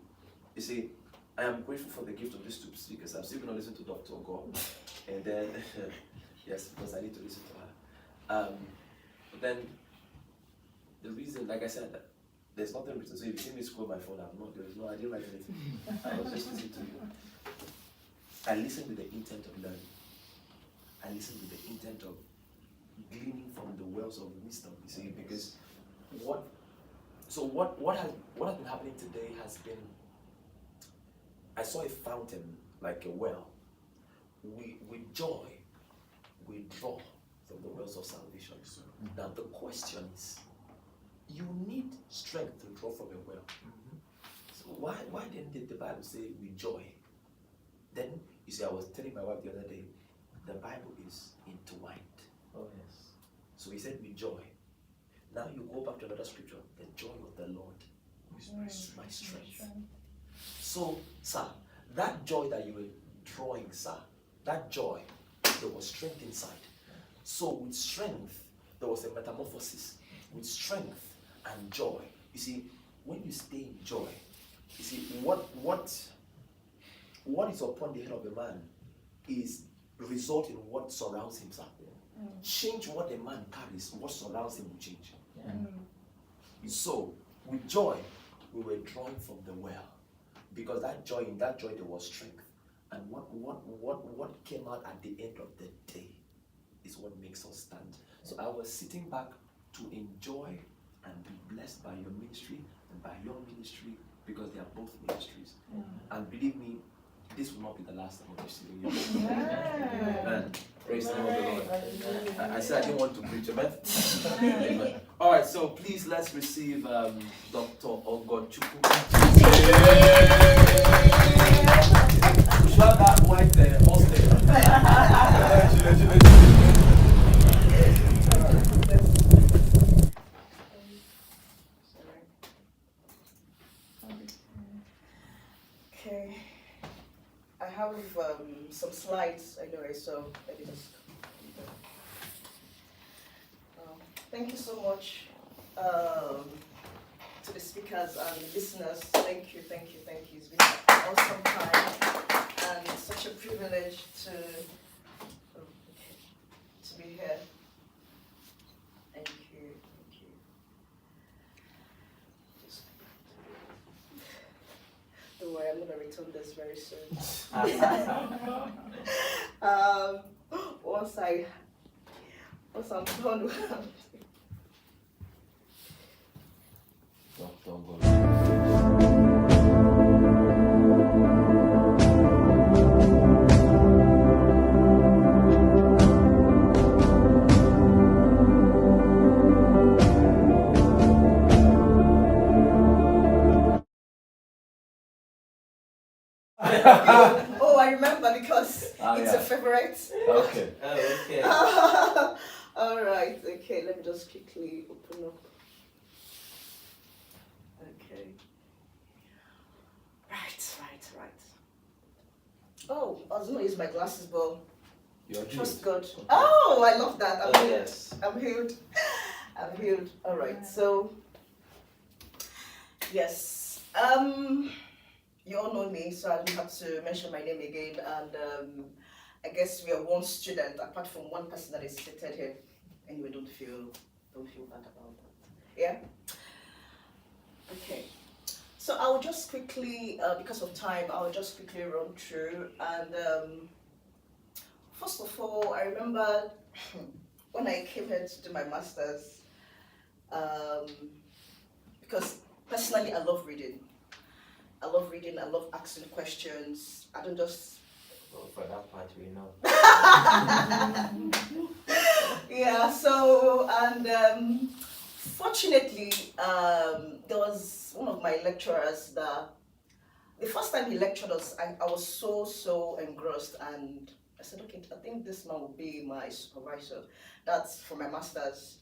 you see, I am grateful for the gift of these 2 speakers. I'm still going to listen to Dr. Ogo. And then, yes, because I need to listen to her. But then, the reason, like I said, there's nothing written. So if you see me scroll my phone, I didn't write anything. I was just listening to you. I listened with the intent of learning. I listened with the intent of gleaning from the wells of wisdom, you see, because what has been happening today has been, I saw a fountain like a well. With joy, we draw from the wells of salvation. Now the question is, you need strength to draw from a well. So why didn't the Bible say with joy? Then, you see, I was telling my wife the other day, the Bible is intertwined. Oh, yes. So he said with joy. Now you go back to another scripture, the joy of the Lord is my strength. So, sir, that joy that you were drawing, sir, that joy, there was strength inside. So with strength, there was a metamorphosis. With strength and joy. You see, when you stay in joy, you see, what is upon the head of a man is result in what surrounds himself. Change what the man carries, what surrounds him will change. So, with joy, we were drawing from the well. Because in that joy there was strength. And what came out at the end of the day is what makes us stand. So I was sitting back to enjoy and be blessed by your ministry and by your ministry, because they are both ministries. And believe me, this will not be the last time of receiving you. Amen. Praise the name of the Lord. I said I didn't want to preach, amen? Amen. All right, so please let's receive Dr. Ogochukwu. Shut that white hostel. Okay. I have some slides anyway, so let me just. Thank you so much to the speakers and listeners. Thank you. It's been an awesome time and such a privilege to be here. Thank you. Don't worry, I'm gonna return this very soon. Once I'm done with Dr. Gold. oh, I remember because it's yeah. a favorite. Okay. Okay. All right. Okay. Let me just quickly open up. Okay. Right. Oh, I was gonna use my glasses, but You're trust healed. God. Oh, I love that. I'm healed. Yes. I'm healed. All right. So, yes. You all know me, so I don't have to mention my name again. And I guess we are one student, apart from one person that is seated here. Anyway, don't feel bad about that. Yeah. Okay. So I will just quickly, because of time, I will just quickly run through. And first of all, I remember when I came here to do my master's, because personally I love reading. I love asking questions. I don't just... Well, for that part, we know. Yeah, so, and fortunately, there was one of my lecturers that, the first time he lectured us, I was so engrossed, and I said, okay, I think this man will be my supervisor. That's for my master's.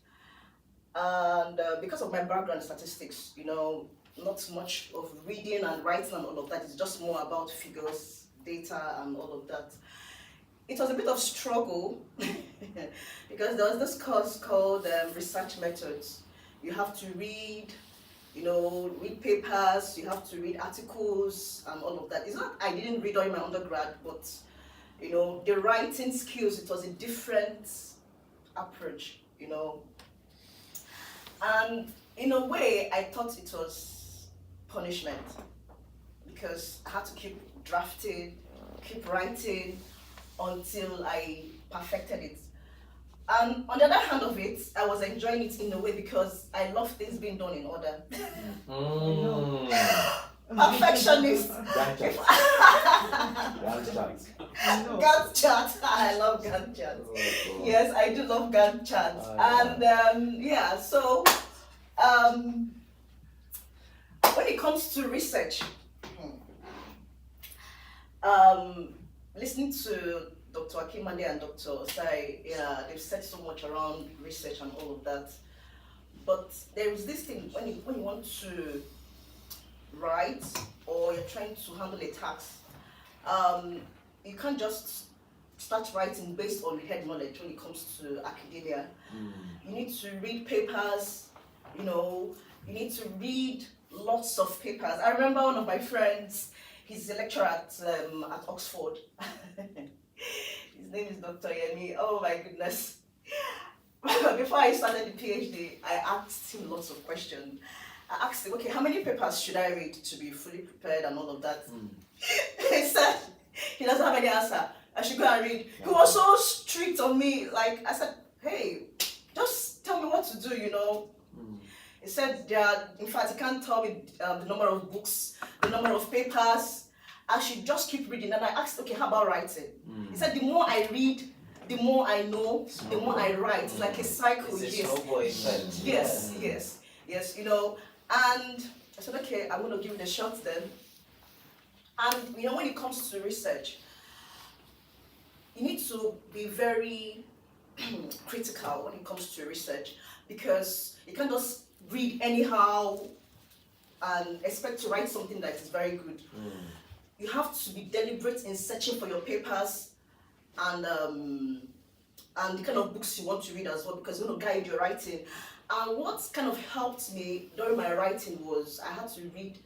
And because of my background in statistics, not much of reading and writing and all of that. It's just more about figures, data, and all of that. It was a bit of struggle because there was this course called research methods. You have to read, read papers, you have to read articles and all of that. It's not, I didn't read all in my undergrad, but the writing skills, it was a different approach, And in a way, I thought it was punishment because I had to keep drafting, keep writing until I perfected it. And on the other hand of it, I was enjoying it in a way because I love things being done in order. Perfectionist. Gantt chart. I love Gantt charts. Yes, I do love Gantt charts. And yeah, so when it comes to research, listening to Dr. Akimade and Dr. Osai, yeah, they've said so much around research and all of that. But there is this thing, when you want to write or you're trying to handle a task, you can't just start writing based on head knowledge when it comes to academia. You need to read papers, you need to read lots of papers. I remember one of my friends, he's a lecturer at Oxford. His name is Dr. Yemi. Oh my goodness. Before I started the PhD, I asked him lots of questions. I asked him, okay, how many papers should I read to be fully prepared and all of that? He said he doesn't have any answer. I should go and read. He was so strict on me. Like, I said, hey, just tell me what to do, you know. He said, in fact, he can't tell me the number of books, the number of papers. I should just keep reading. And I asked, okay, how about writing? He said, the more I read, the more I know, the more I write. It's like a cycle. It's a Yes. snowball effect. Yes, you know. And I said, okay, I'm going to give it a shot then. And, you know, when it comes to research, you need to be very critical when it comes to research, because you can't just read anyhow and expect to write something that is very good. You have to be deliberate in searching for your papers and the kind of books you want to read as well, because it's going to guide your writing. And what kind of helped me during my writing was I had to read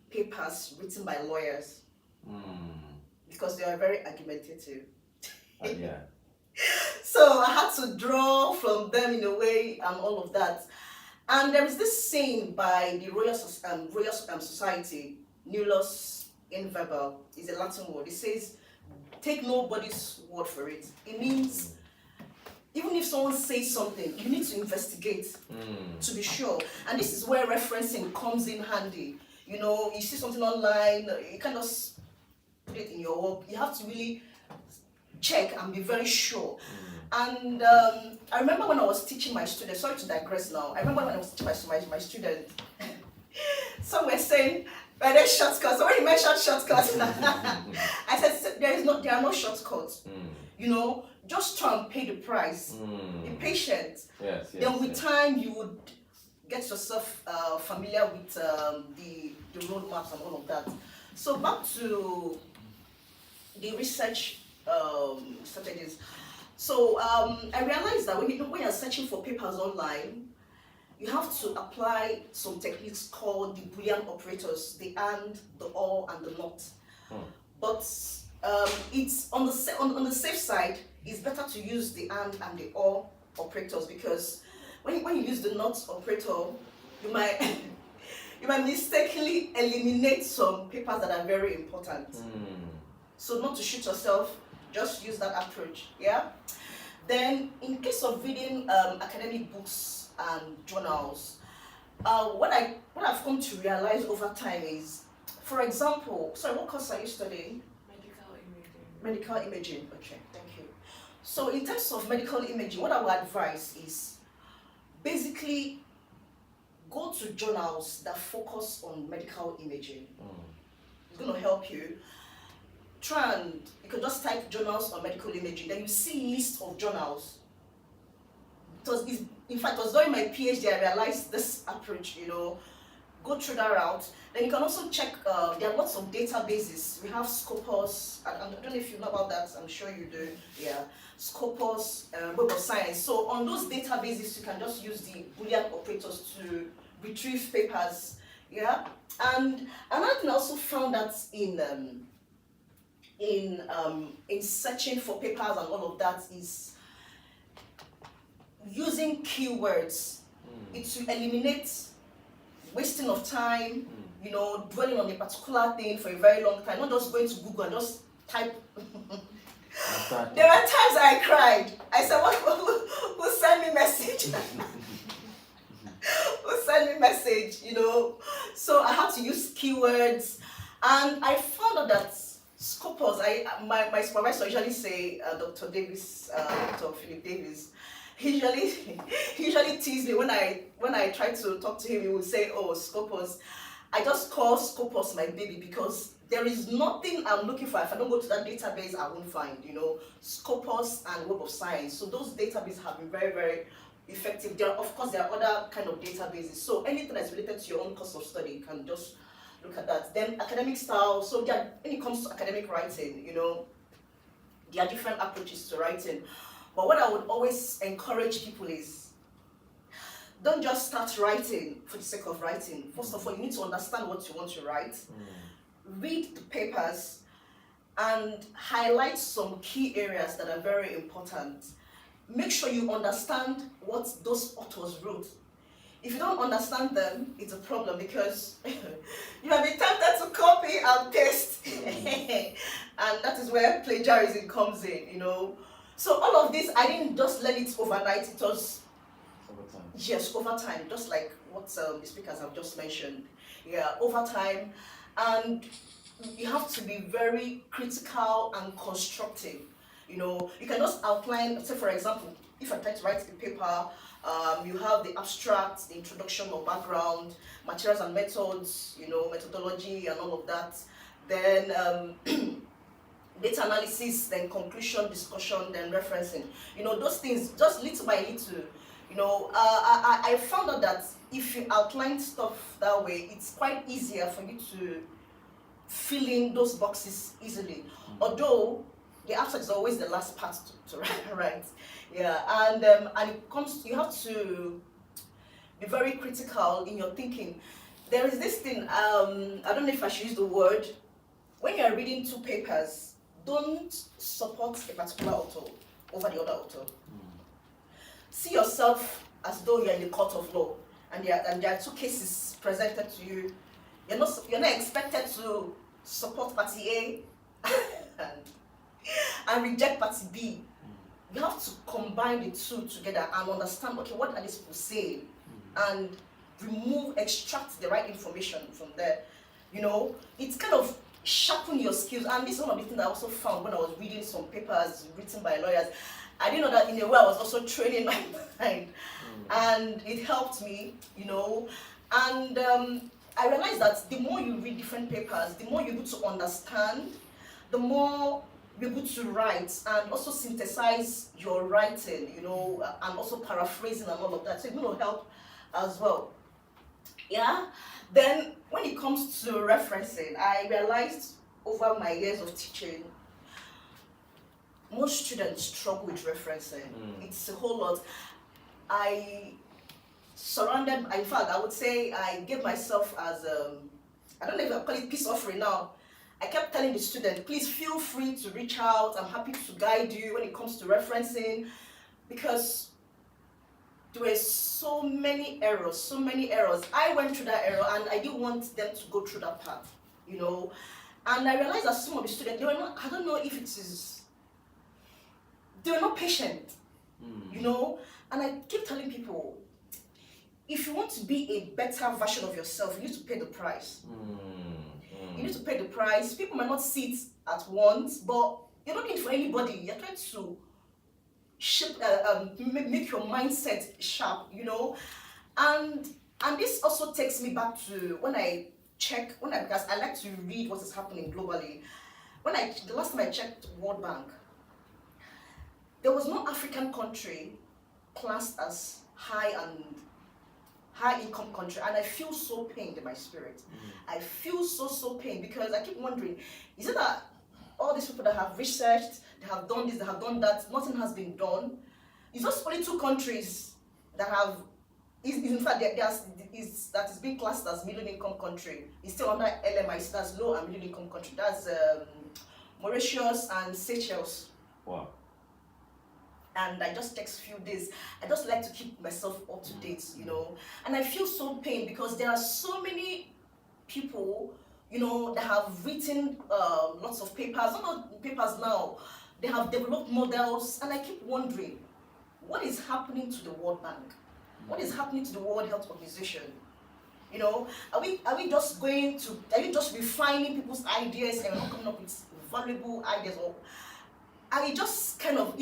papers written by lawyers because they are very argumentative. Yeah. So I had to draw from them in a way and all of that. And there is this saying by the Royal Society, nullus in verbal, is a Latin word. It says, take nobody's word for it. It means, even if someone says something, you need to investigate to be sure. And this is where referencing comes in handy. You know, you see something online, you can't just put it in your work. You have to really check and be very sure. And I remember when I was teaching my students, sorry to digress now, I remember when I was teaching my students, some were saying, well, there's shortcuts. So when you mentioned shortcuts, I said, there are no shortcuts. You know, just try and pay the price. Be patient. Yes, Then with time, you would get yourself familiar with the roadmaps and all of that. So back to the research strategies. So I realized that when you're searching for papers online, you have to apply some techniques called the Boolean operators, the and, the or, and the not. But it's on the safe side. It's better to use the and the or operators, because when you use the not operator, you might you might mistakenly eliminate some papers that are very important. So not to shoot yourself, just use that approach. Yeah. Then, in case of reading academic books and journals, what I've come to realize over time is, for example, sorry, what course are you studying? Medical imaging. Okay, thank you. So, in terms of medical imaging, what I would advise is basically go to journals that focus on medical imaging. It's going to help you. Try and you can just type journals on medical imaging, then you see list of journals. In fact, it was during my PhD I realized this approach, you know, go through that route. Then you can also check, there are lots of databases. We have Scopus, I don't know if you know about that, I'm sure you do, yeah. Scopus, Web of Science. So on those databases, you can just use the Boolean operators to retrieve papers, yeah. And another thing I also found that in searching for papers and all of that is using keywords. It will eliminate wasting of time, you know, dwelling on a particular thing for a very long time, not just going to Google and just type. There were times I cried. I said, who sent me message? Who sent me message, you know? So I had to use keywords, and I found out that Scopus, my supervisor usually say, Dr. Davis, Dr. Philip Davis, he usually tease me when I try to talk to him. He will say, oh, Scopus. I just call Scopus my baby, because there is nothing I'm looking for. If I don't go to that database, I won't find, you know, Scopus and Web of Science. So those databases have been very, very effective. Of course, there are other kind of databases. So anything that's related to your own course of study, you can just look at that. Then academic style. So when it comes to academic writing, you know, there are different approaches to writing. But what I would always encourage people is, don't just start writing for the sake of writing. First of all, you need to understand what you want to write. Read the papers and highlight some key areas that are very important. Make sure you understand what those authors wrote. If you don't understand them, it's a problem because you might be tempted to copy and paste. And that is where plagiarism comes in, you know. So all of this, I didn't just learn it overnight, it was Over time. yes, over time, just like what the speakers have just mentioned. Yeah, over time. And you have to be very critical and constructive. You know, you can just outline, say for example, if I try to write a paper, you have the abstract, the introduction or background, materials and methods, you know, methodology and all of that. Then data analysis, then conclusion, discussion, then referencing. You know, those things, just little by little. You know, I found out that if you outline stuff that way, it's quite easier for you to fill in those boxes easily. Although the abstract is always the last part to write. Yeah, and it comes, you have to be very critical in your thinking. There is this thing, I don't know if I should use the word, when you are reading two papers, don't support a particular author over the other author. See yourself as though you're in the court of law, and there are two cases presented to you. You're not expected to support party A and reject party B. You have to combine the two together and understand, okay, what are these people saying, and extract the right information from there. You know, it's kind of sharpen your skills, and this is one of the things I also found when I was reading some papers written by lawyers. I didn't know that in a way I was also training my mind, and it helped me, you know. And I realized that the more you read different papers, the more you're able to understand, the more you're able to write and also synthesize your writing, you know, and also paraphrasing and all of that. So it's going to help as well. Yeah. Then when it comes to referencing, I realized over my years of teaching, most students struggle with referencing. It's a whole lot. In fact, I would say I gave myself as, I don't know if I call it peace offering now. I kept telling the student, please feel free to reach out. I'm happy to guide you when it comes to referencing, because there were so many errors. I went through that error and I didn't want them to go through that path, you know. And I realized that some of the students, they were not, I don't know if it is, they were not patient, you know. And I keep telling people, if you want to be a better version of yourself, you need to pay the price. You need to pay the price. People might not see it at once, but you're not looking for anybody. You're trying to shape, make your mindset sharp, you know. And this also takes me back to because I like to read what is happening globally. The last time I checked World Bank, there was no African country classed as high income country, and I feel so pained in my spirit. I feel so pained because I keep wondering, is it that all these people that have researched, they have done this, they have done that, nothing has been done? It's just only two countries that have, in fact, that is being classed as middle income country. It's still under LMIC, that's low and middle income country. That's Mauritius and Seychelles. Wow. And I just takes a few days. I just like to keep myself up to date, you know. And I feel so pain because there are so many people, you know, that have written lots of papers, not papers now. They have developed models, and I keep wondering, what is happening to the World Bank? What is happening to the World Health Organization? You know, are you just refining people's ideas and not coming up with valuable ideas? Or I just kind of,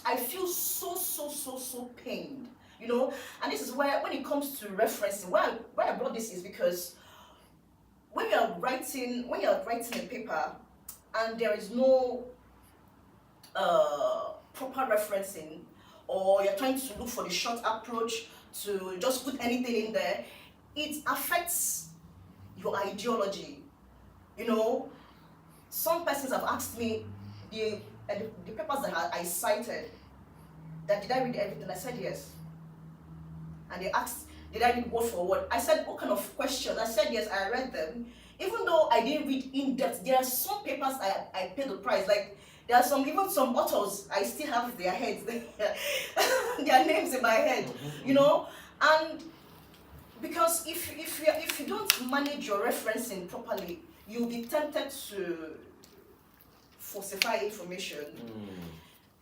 I feel so pained, you know. And this is where, when it comes to referencing, why I brought this is because when you're writing a paper and there is no proper referencing, or you're trying to look for the short approach to just put anything in there, it affects your ideology, you know. Some persons have asked me, the papers that I cited, that did I read everything? I said yes. And they asked, did I read word for word? I said, what kind of questions? I said yes, I read them. even though I didn't read in depth, there are some papers I paid the price. Like there are even some authors I still have their heads, their names in my head, you know, and because if you don't manage your referencing properly, you'll be tempted to falsify information.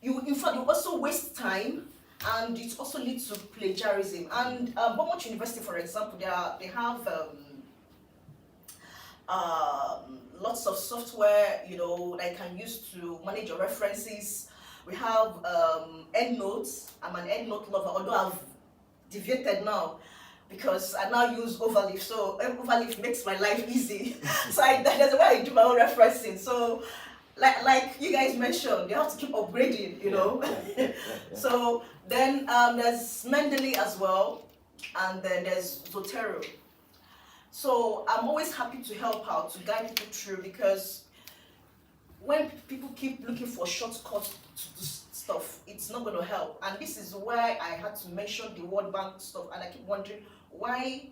In fact, you also waste time, and it also leads to plagiarism. And Beaumont University, for example, they have lots of software, you know, that you can use to manage your references. We have EndNotes. I'm an EndNote lover, although I've deviated now because I now use Overleaf. So Overleaf makes my life easy. So that's the way I do my own referencing. So like you guys mentioned, you have to keep upgrading, you know. So then there's Mendeley as well, and then there's Zotero. So I'm always happy to help out, to guide people through, because when people keep looking for shortcuts to do stuff, it's not going to help. And this is why I had to mention the World Bank stuff, and I keep wondering why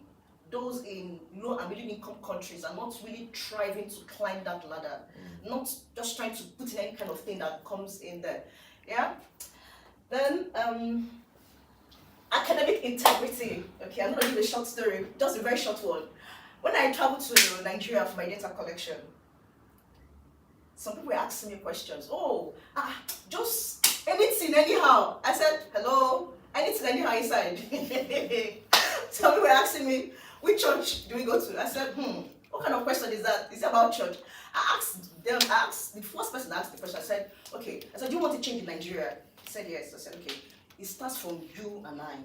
those in low and middle income countries are not really striving to climb that ladder, not just trying to put in any kind of thing that comes in there. Yeah. Then academic integrity. Okay, I'm gonna give a short story, just a very short one. When I traveled to Nigeria for my data collection, some people were asking me questions. Oh, just anything, anyhow. I said, hello, anything, anyhow inside. Some people were asking me, which church do we go to? I said, what kind of question is that? Is it about church? I asked the first person that asked the question, I said, okay. I said, do you want to change in Nigeria? He said, yes. I said, okay. It starts from you and I.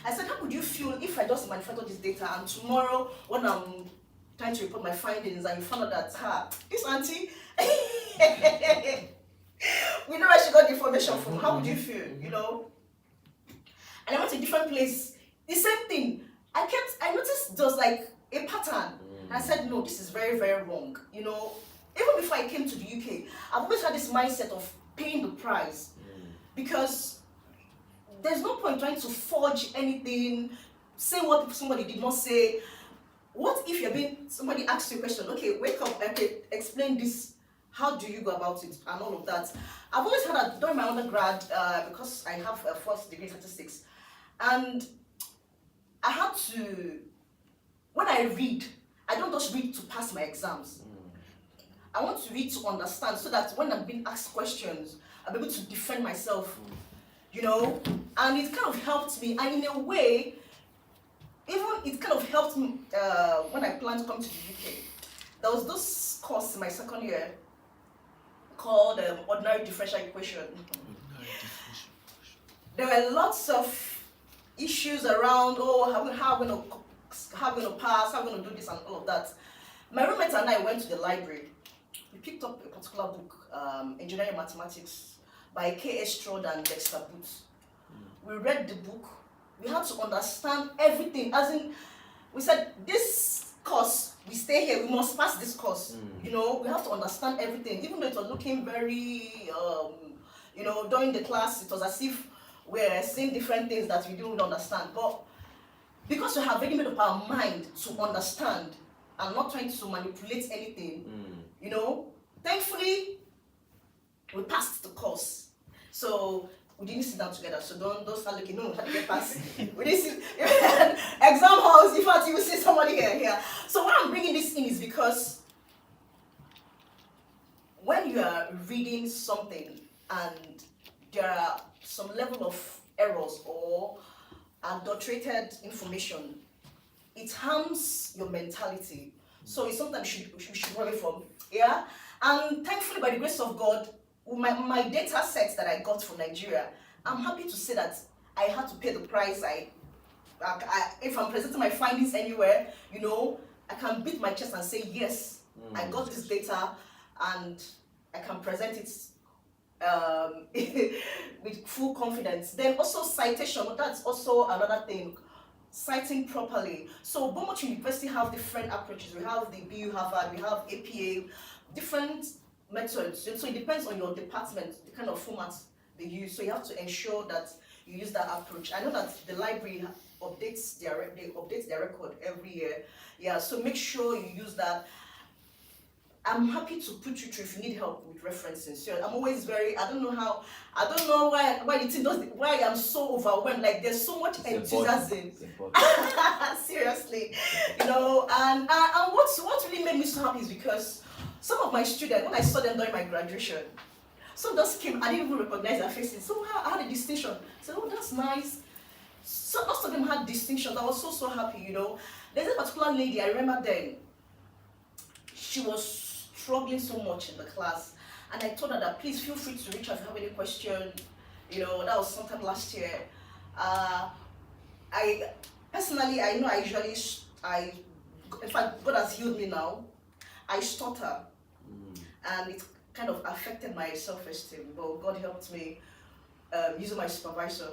I said, how would you feel if I just manufacture this data and tomorrow when I'm trying to report my findings and you found out that, this auntie, we know where she got the information from. How would you feel, you know? And I went to a different place. The same thing. I noticed there was like a pattern. And I said, no, this is very, very wrong. You know, even before I came to the UK, I've always had this mindset of paying the price. Because there's no point trying to forge anything, say what somebody did not say. What if somebody asks you a question, okay, wake up, okay, explain this, how do you go about it, and all of that. I've always had that during my undergrad, because I have a first degree in statistics, and I had to, when I read, I don't just read to pass my exams. I want to read to understand, so that when I'm being asked questions, I'm able to defend myself, you know. And it kind of helped me, and in a way, even it kind of helped me when I planned to come to the UK. There was this course in my second year called Ordinary Differential Equation. There were lots of issues around, how we're going to pass, how we're going to do this and all of that. My roommate and I went to the library. We picked up a particular book, Engineering Mathematics, by K.S. Strode and Dexter Booth. We read the book. We had to understand everything. As in, we said, this course, we stay here, we must pass this course. You know, we have to understand everything. Even though it was looking very, you know, during the class, it was as if we're seeing different things that we didn't understand. But because we have already made up our mind to understand and not trying to manipulate anything, you know, thankfully, we passed the course. So we didn't sit down together, so don't start looking, no, how to get past. We didn't sit, exam halls, in fact, you will see somebody here. So why I'm bringing this in is because when you are reading something and there are some level of errors or adulterated information, it harms your mentality. So it's something we should run away from, yeah? And thankfully, by the grace of God, my data sets that I got from Nigeria, I'm happy to say that I had to pay the price. If I'm presenting my findings anywhere, you know, I can beat my chest and say, yes, I got this data and I can present it with full confidence. Then also citation, that's also another thing. Citing properly. So Beaumont University have different approaches. We have the BU Harvard, we have APA, different methods. So it depends on your department, the kind of format they use. So you have to ensure that you use that approach. I know that the library they update their record every year. Yeah, so make sure you use that. I'm happy to put you through if you need help with referencing. So I'm always very, I don't know why the thing does, why I'm so overwhelmed. Like there's so much enthusiasm. Seriously, you know, and what really made me so happy is because some of my students, when I saw them during my graduation, some just came, I didn't even recognize their faces. So I had a distinction. I said, oh, that's nice. So most of them had distinctions. I was so happy, you know. There's a particular lady, I remember then, she was struggling so much in the class, and I told her that please feel free to reach out if you have any question. You know, that was sometime last year. I personally, I know I usually, in fact, God has healed me now. I stutter, and it kind of affected my self-esteem, but God helped me using my supervisor.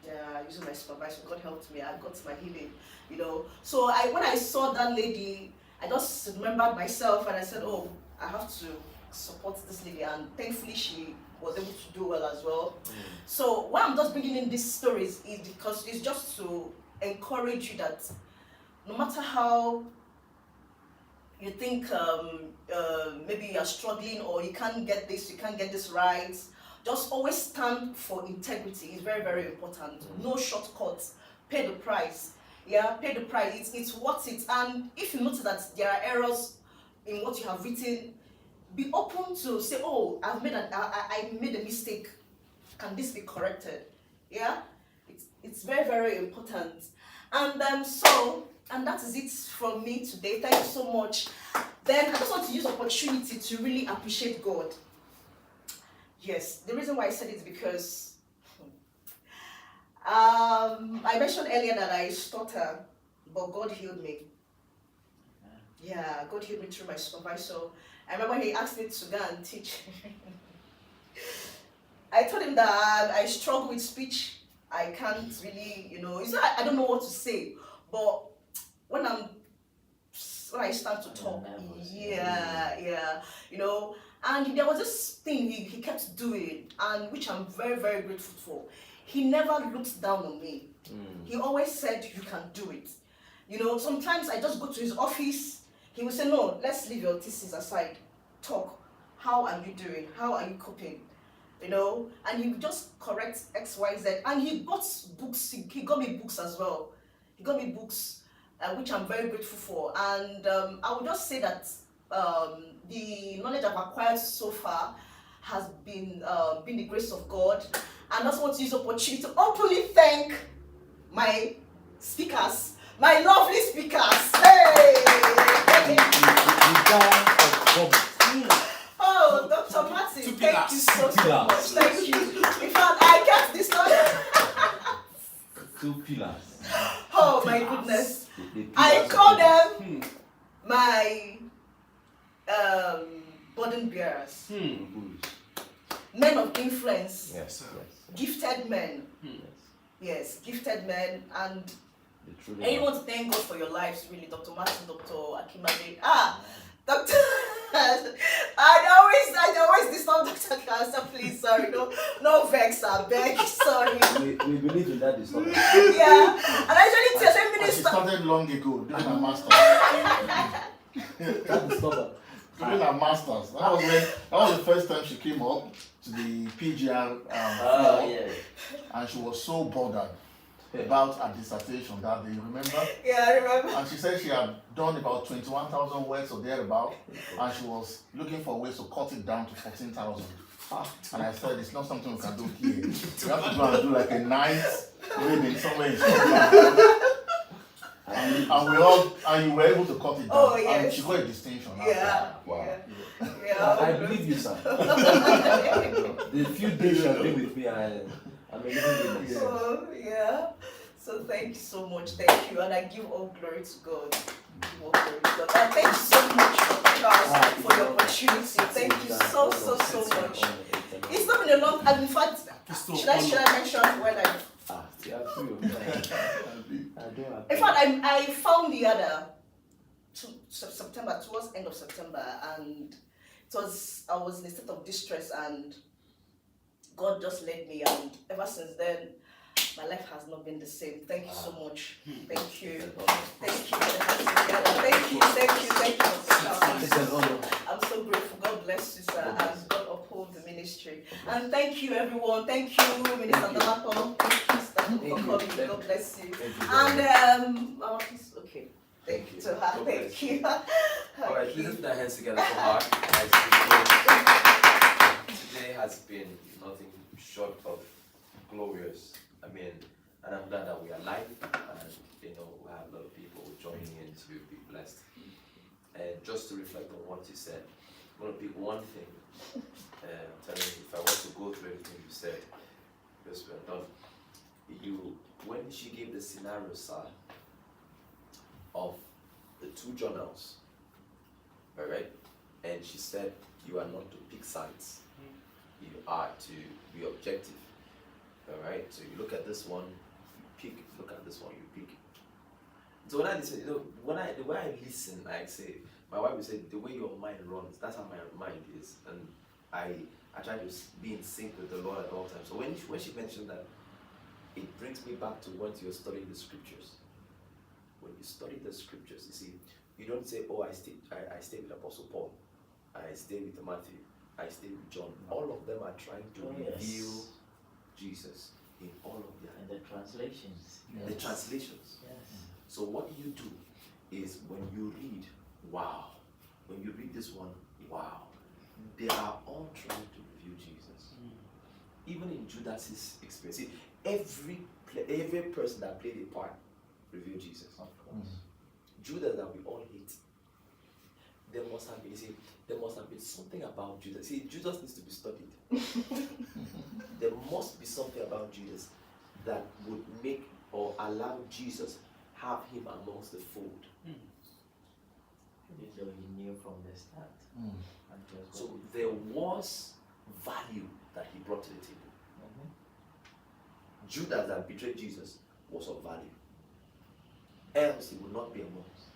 Yeah, using my supervisor, God helped me. I got my healing, you know. So when I saw that lady, I just remembered myself and I said, oh, I have to support this lady, and thankfully she was able to do well as well. So why I'm just bringing in these stories is because it's just to encourage you that no matter how you think maybe you're struggling or you can't get this right, just always stand for integrity. It's very important. No shortcuts. Pay the price. Yeah, pay the price. It's worth it. And if you notice that there are errors in what you have written, be open to say, oh, I made a mistake. Can this be corrected? Yeah, it's very important. And and that is it from me today. Thank you so much. Then I just want to use opportunity to really appreciate God. Yes, the reason why I said it is because I mentioned earlier that I stutter, but God healed me. Yeah, God healed me through my supervisor. I remember he asked me to go and teach. I told him that I struggle with speech. I can't really, you know, it's not, I don't know what to say, but when I start to talk, yeah, you know. And there was this thing he kept doing, and which I'm very grateful for. He never looked down on me. He always said, you can do it. You know, sometimes I just go to his office, he would say, no, let's leave your thesis aside. Talk. How are you doing? How are you coping? You know, and he would just correct X, Y, Z. And he bought books, he got me books as well. He got me books, which I'm very grateful for. And I would just say that the knowledge I've acquired so far has been the grace of God. And I also want to use the opportunity to openly thank my speakers, my lovely speakers. Hey! Oh, Dr. Martin, thank you so much. Thank you. In fact, I get this one. 2 pillars. Oh my goodness. I call them my burden bearers. Men of influence. Yes. Gifted men. Yes, gifted men. And I want to thank God for your lives, really, Dr. Martin, Dr. Akimade. Doctor, I always disturb Dr. Cancer, please, sorry, no vex, I beg, sorry. We believe in that disturbance. Yeah, and actually, the She minister. started long ago doing her masters. That disturbance. Doing her masters. That was the first time she came up to the PGR floor, and she was so bothered about her dissertation that day, you remember? Yeah, I remember. And she said she had done about 21,000 words or thereabout, and she was looking for ways to cut it down to 14,000. And I said, it's not something we can do here. We have to go and do like a night reading somewhere in Scotland. And you were able to cut it down. Oh, yes. And she got a distinction. Yeah. Wow. Yeah. I believe you, sir. The few days you have been with me, I'm a living witness. Oh, yeah. So thank you so much. Thank you. And I give all glory to God. Give all glory to God. And thank you so much, Charles, for the opportunity. Thank you so much. It's not been a long time. In fact, should I mention when I... In fact, I found the other September, towards end of September, and I was in a state of distress, and God just led me, and ever since then, my life has not been the same. Thank you so much. Thank you. It's an Thank you. Thank you. Thank you. It's an honor. I'm so grateful. God bless you, sir, and God uphold the ministry. And thank you, everyone. Thank you, Minister Dalapo. Thank you, Stephen, for coming. God bless you. And okay. Thank you to her. Thank you. All right, let's put our hands together for her. Today has been nothing short of glorious. I mean, and I'm glad that we are live, and we have a lot of people joining in to be blessed. And just to reflect on what you said, I'm going to pick one thing. I'm telling you, if I want to go through everything you said, because we are done. When she gave the scenario, sir, of the two journals, all right, and she said you are not to pick sides, you are to be objective, all right. So you look at this one, you pick. Look at this one, you pick. So when I listen, the way I listen, I say, my wife will say, the way your mind runs, that's how my mind is, and I try to be in sync with the Lord at all times. So when she mentioned that, it brings me back to when you're studying the scriptures. When you study the scriptures, you see, you don't say, oh, I stay with Apostle Paul, I stay with Matthew, I stay with John. All of them are trying to reveal Jesus in all of their And the translations. the translations. Yes. So what you do is when you read, wow. When you read this one, wow. They are all trying to reveal Jesus. Even in Judas's experience, see, every person that played a part revealed Jesus. Of course. Judas that we all hate. There must have been something about Judas. See, Judas needs to be studied. There must be something about Judas that would make or allow Jesus have him amongst the fold. So he knew from the start. And just So there was value that he brought to the table. Judas that betrayed Jesus was of value. Else he would not be amongst.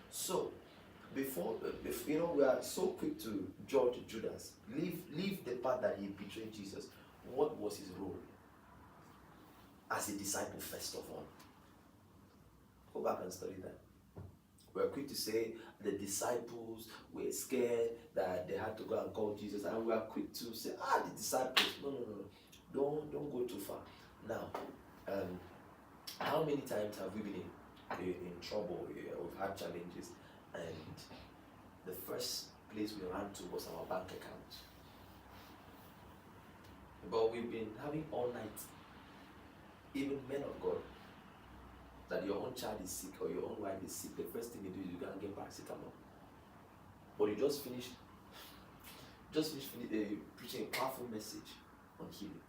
So before we are so quick to judge Judas. Leave the part that he betrayed Jesus. What was his role as a disciple first of all? Go back and study that. We're quick to say the disciples were scared that they had to go and call Jesus, and we are quick to say, the disciples. No. Don't go too far. Now, how many times have we been in trouble? We've had challenges, and the first place we ran to was our bank account. But we've been having all night, even men of God, that your own child is sick or your own wife is sick, the first thing you do is you go and get paracetamol. But you just finished preaching a powerful message on healing.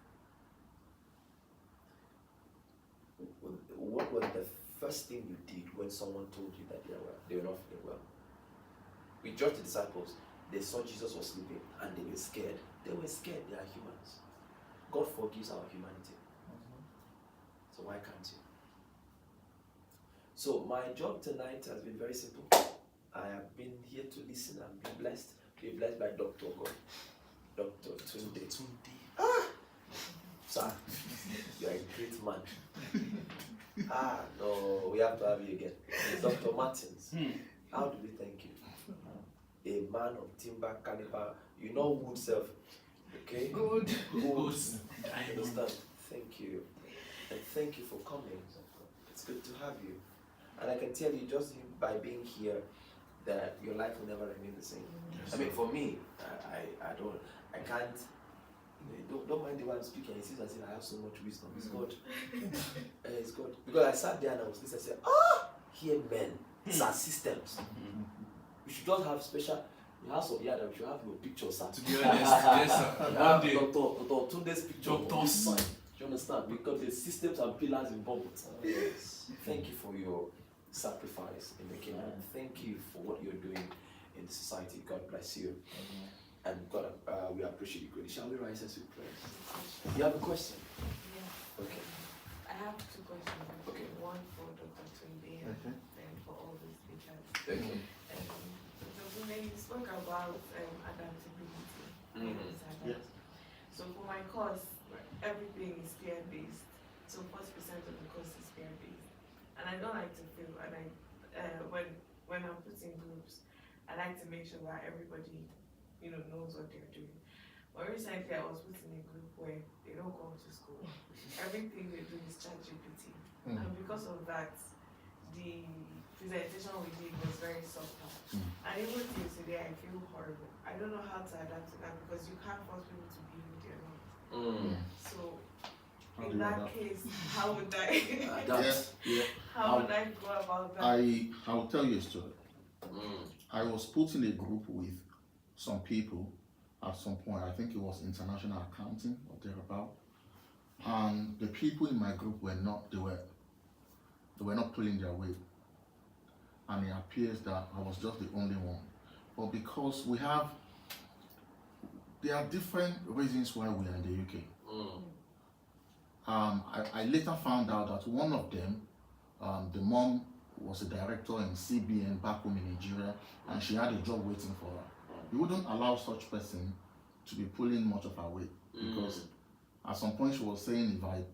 What was the first thing you did when someone told you that they were not feeling well? We judged the disciples. They saw Jesus was sleeping and they were scared. They were scared. They are humans. God forgives our humanity. So why can't you? So my job tonight has been very simple. I have been here to listen and be blessed. Be blessed by Dr. Tunde. Sir, you are a great man. No, we have to have you again. Dr. Martins, how do we thank you? A man of timber caliber, you know wood self. Okay? Good. I understand. Thank you. And thank you for coming. It's good to have you. And I can tell you just by being here that your life will never remain the same. I mean, for me, I can't, don't mind the way I'm speaking. It seems as if I have so much wisdom. It's God. It's God. Because I sat there and I was listening and said, here men, these are systems. We should just have special, in the house of Yada, we should have your picture, sir. To be honest, yes, sir. Dr. Tunde's picture. Doctors. Do you understand? Because the systems and pillars involved. Yes. Thank you for your sacrifice in the kingdom. Thank you for what you're doing in the society. God bless you. And God, we appreciate you greatly. Shall we rise as we pray? You have a question? Yeah. Okay. I have two questions. Okay. One for Dr. Tunde and then for all the speakers. Okay. Dr. Tunde, you spoke about adaptability. Yeah. So for my course, everything is fear-based. So 40% of the cost is fear based. And I don't like to feel, and when I'm put in groups, I like to make sure that everybody, knows what they're doing. But recently I was put in a group where they don't come to school. Everything they do is ChatGPT. And because of that, the presentation we did was very soft. And even till today, I feel horrible. I don't know how to adapt to that because you can't force people to be who they're not. So, in that case, how would I? How would I go about that? I'll tell you a story. I was put in a group with some people at some point. I think it was international accounting or thereabout. And the people in my group were not pulling their weight. And it appears that I was just the only one. But because there are different reasons why we are in the UK. I later found out that one of them, the mom was a director in CBN back home in Nigeria, and she had a job waiting for her. You wouldn't allow such person to be pulling much of her weight because at some point she was saying, if I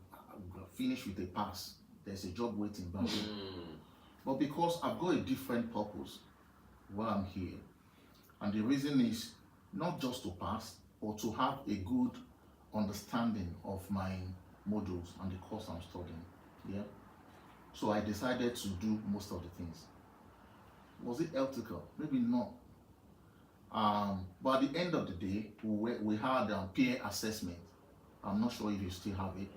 finish with a pass, there's a job waiting back home. But because I've got a different purpose while I'm here, and the reason is not just to pass, but to have a good understanding of my modules and the course I'm studying. Yeah. So I decided to do most of the things. Was it ethical? Maybe not. But at the end of the day, we had peer assessment. I'm not sure if you still have it,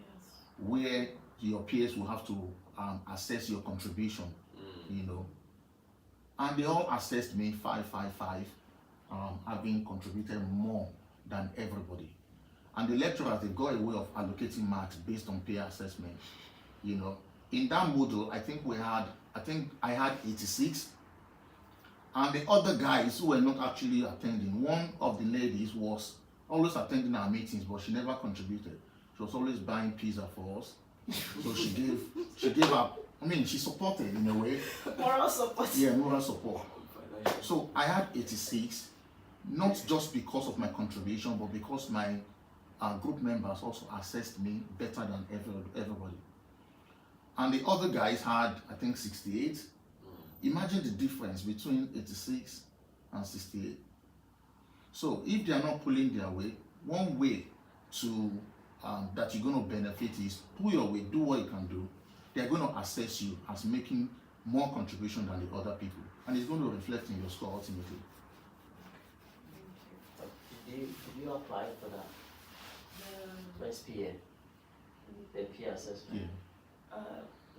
where your peers will have to assess your contribution, and they all assessed me 555, having contributed more than everybody. And the lecturers, they got a way of allocating marks based on peer assessment. In that module, I think I had 86, and the other guys who were not actually attending. One of the ladies was always attending our meetings, but she never contributed. She was always buying pizza for us. So she gave up. She supported in a way. Moral support. Yeah, moral support. So I had 86, not just because of my contribution, but because my group members also assessed me better than everybody. And the other guys had, I think, 68. Imagine the difference between 86 and 68. So if they are not pulling their weight, one way to that you're going to benefit is pull your weight, do what you can do. They're going to assess you as making more contribution than the other people, and it's going to reflect in your score ultimately. Did you apply for that? SPA, the peer assessment? Yeah.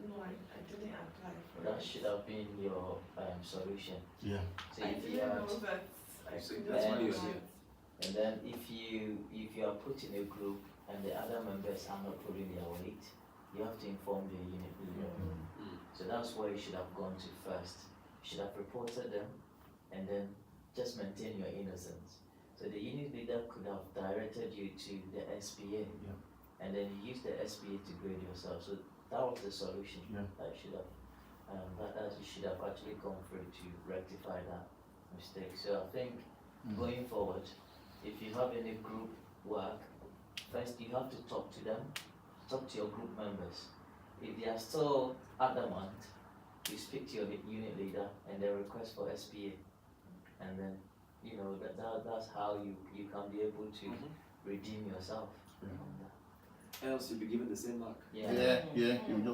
No, I didn't apply for That should have been your solution. Yeah. So I if you didn't are, know that. So couldn't that's why do you're that. here. and then if you are put in a group and the other members are not pulling their weight, you have to inform the unit leader. So that's where you should have gone to first. You should have reported them, and then just maintain your innocence. So the unit leader could have directed you to the SPA, and then you use the SPA to grade yourself. So that was the solution. That should have that you should have actually gone through to rectify that mistake. So I think going forward, if you have any group work, first you have to talk to them, talk to your group members. If they are still adamant, you speak to your unit leader and they request for SPA, and then that's how you can be able to redeem yourself. Else you'll be given the same mark. Yeah. You just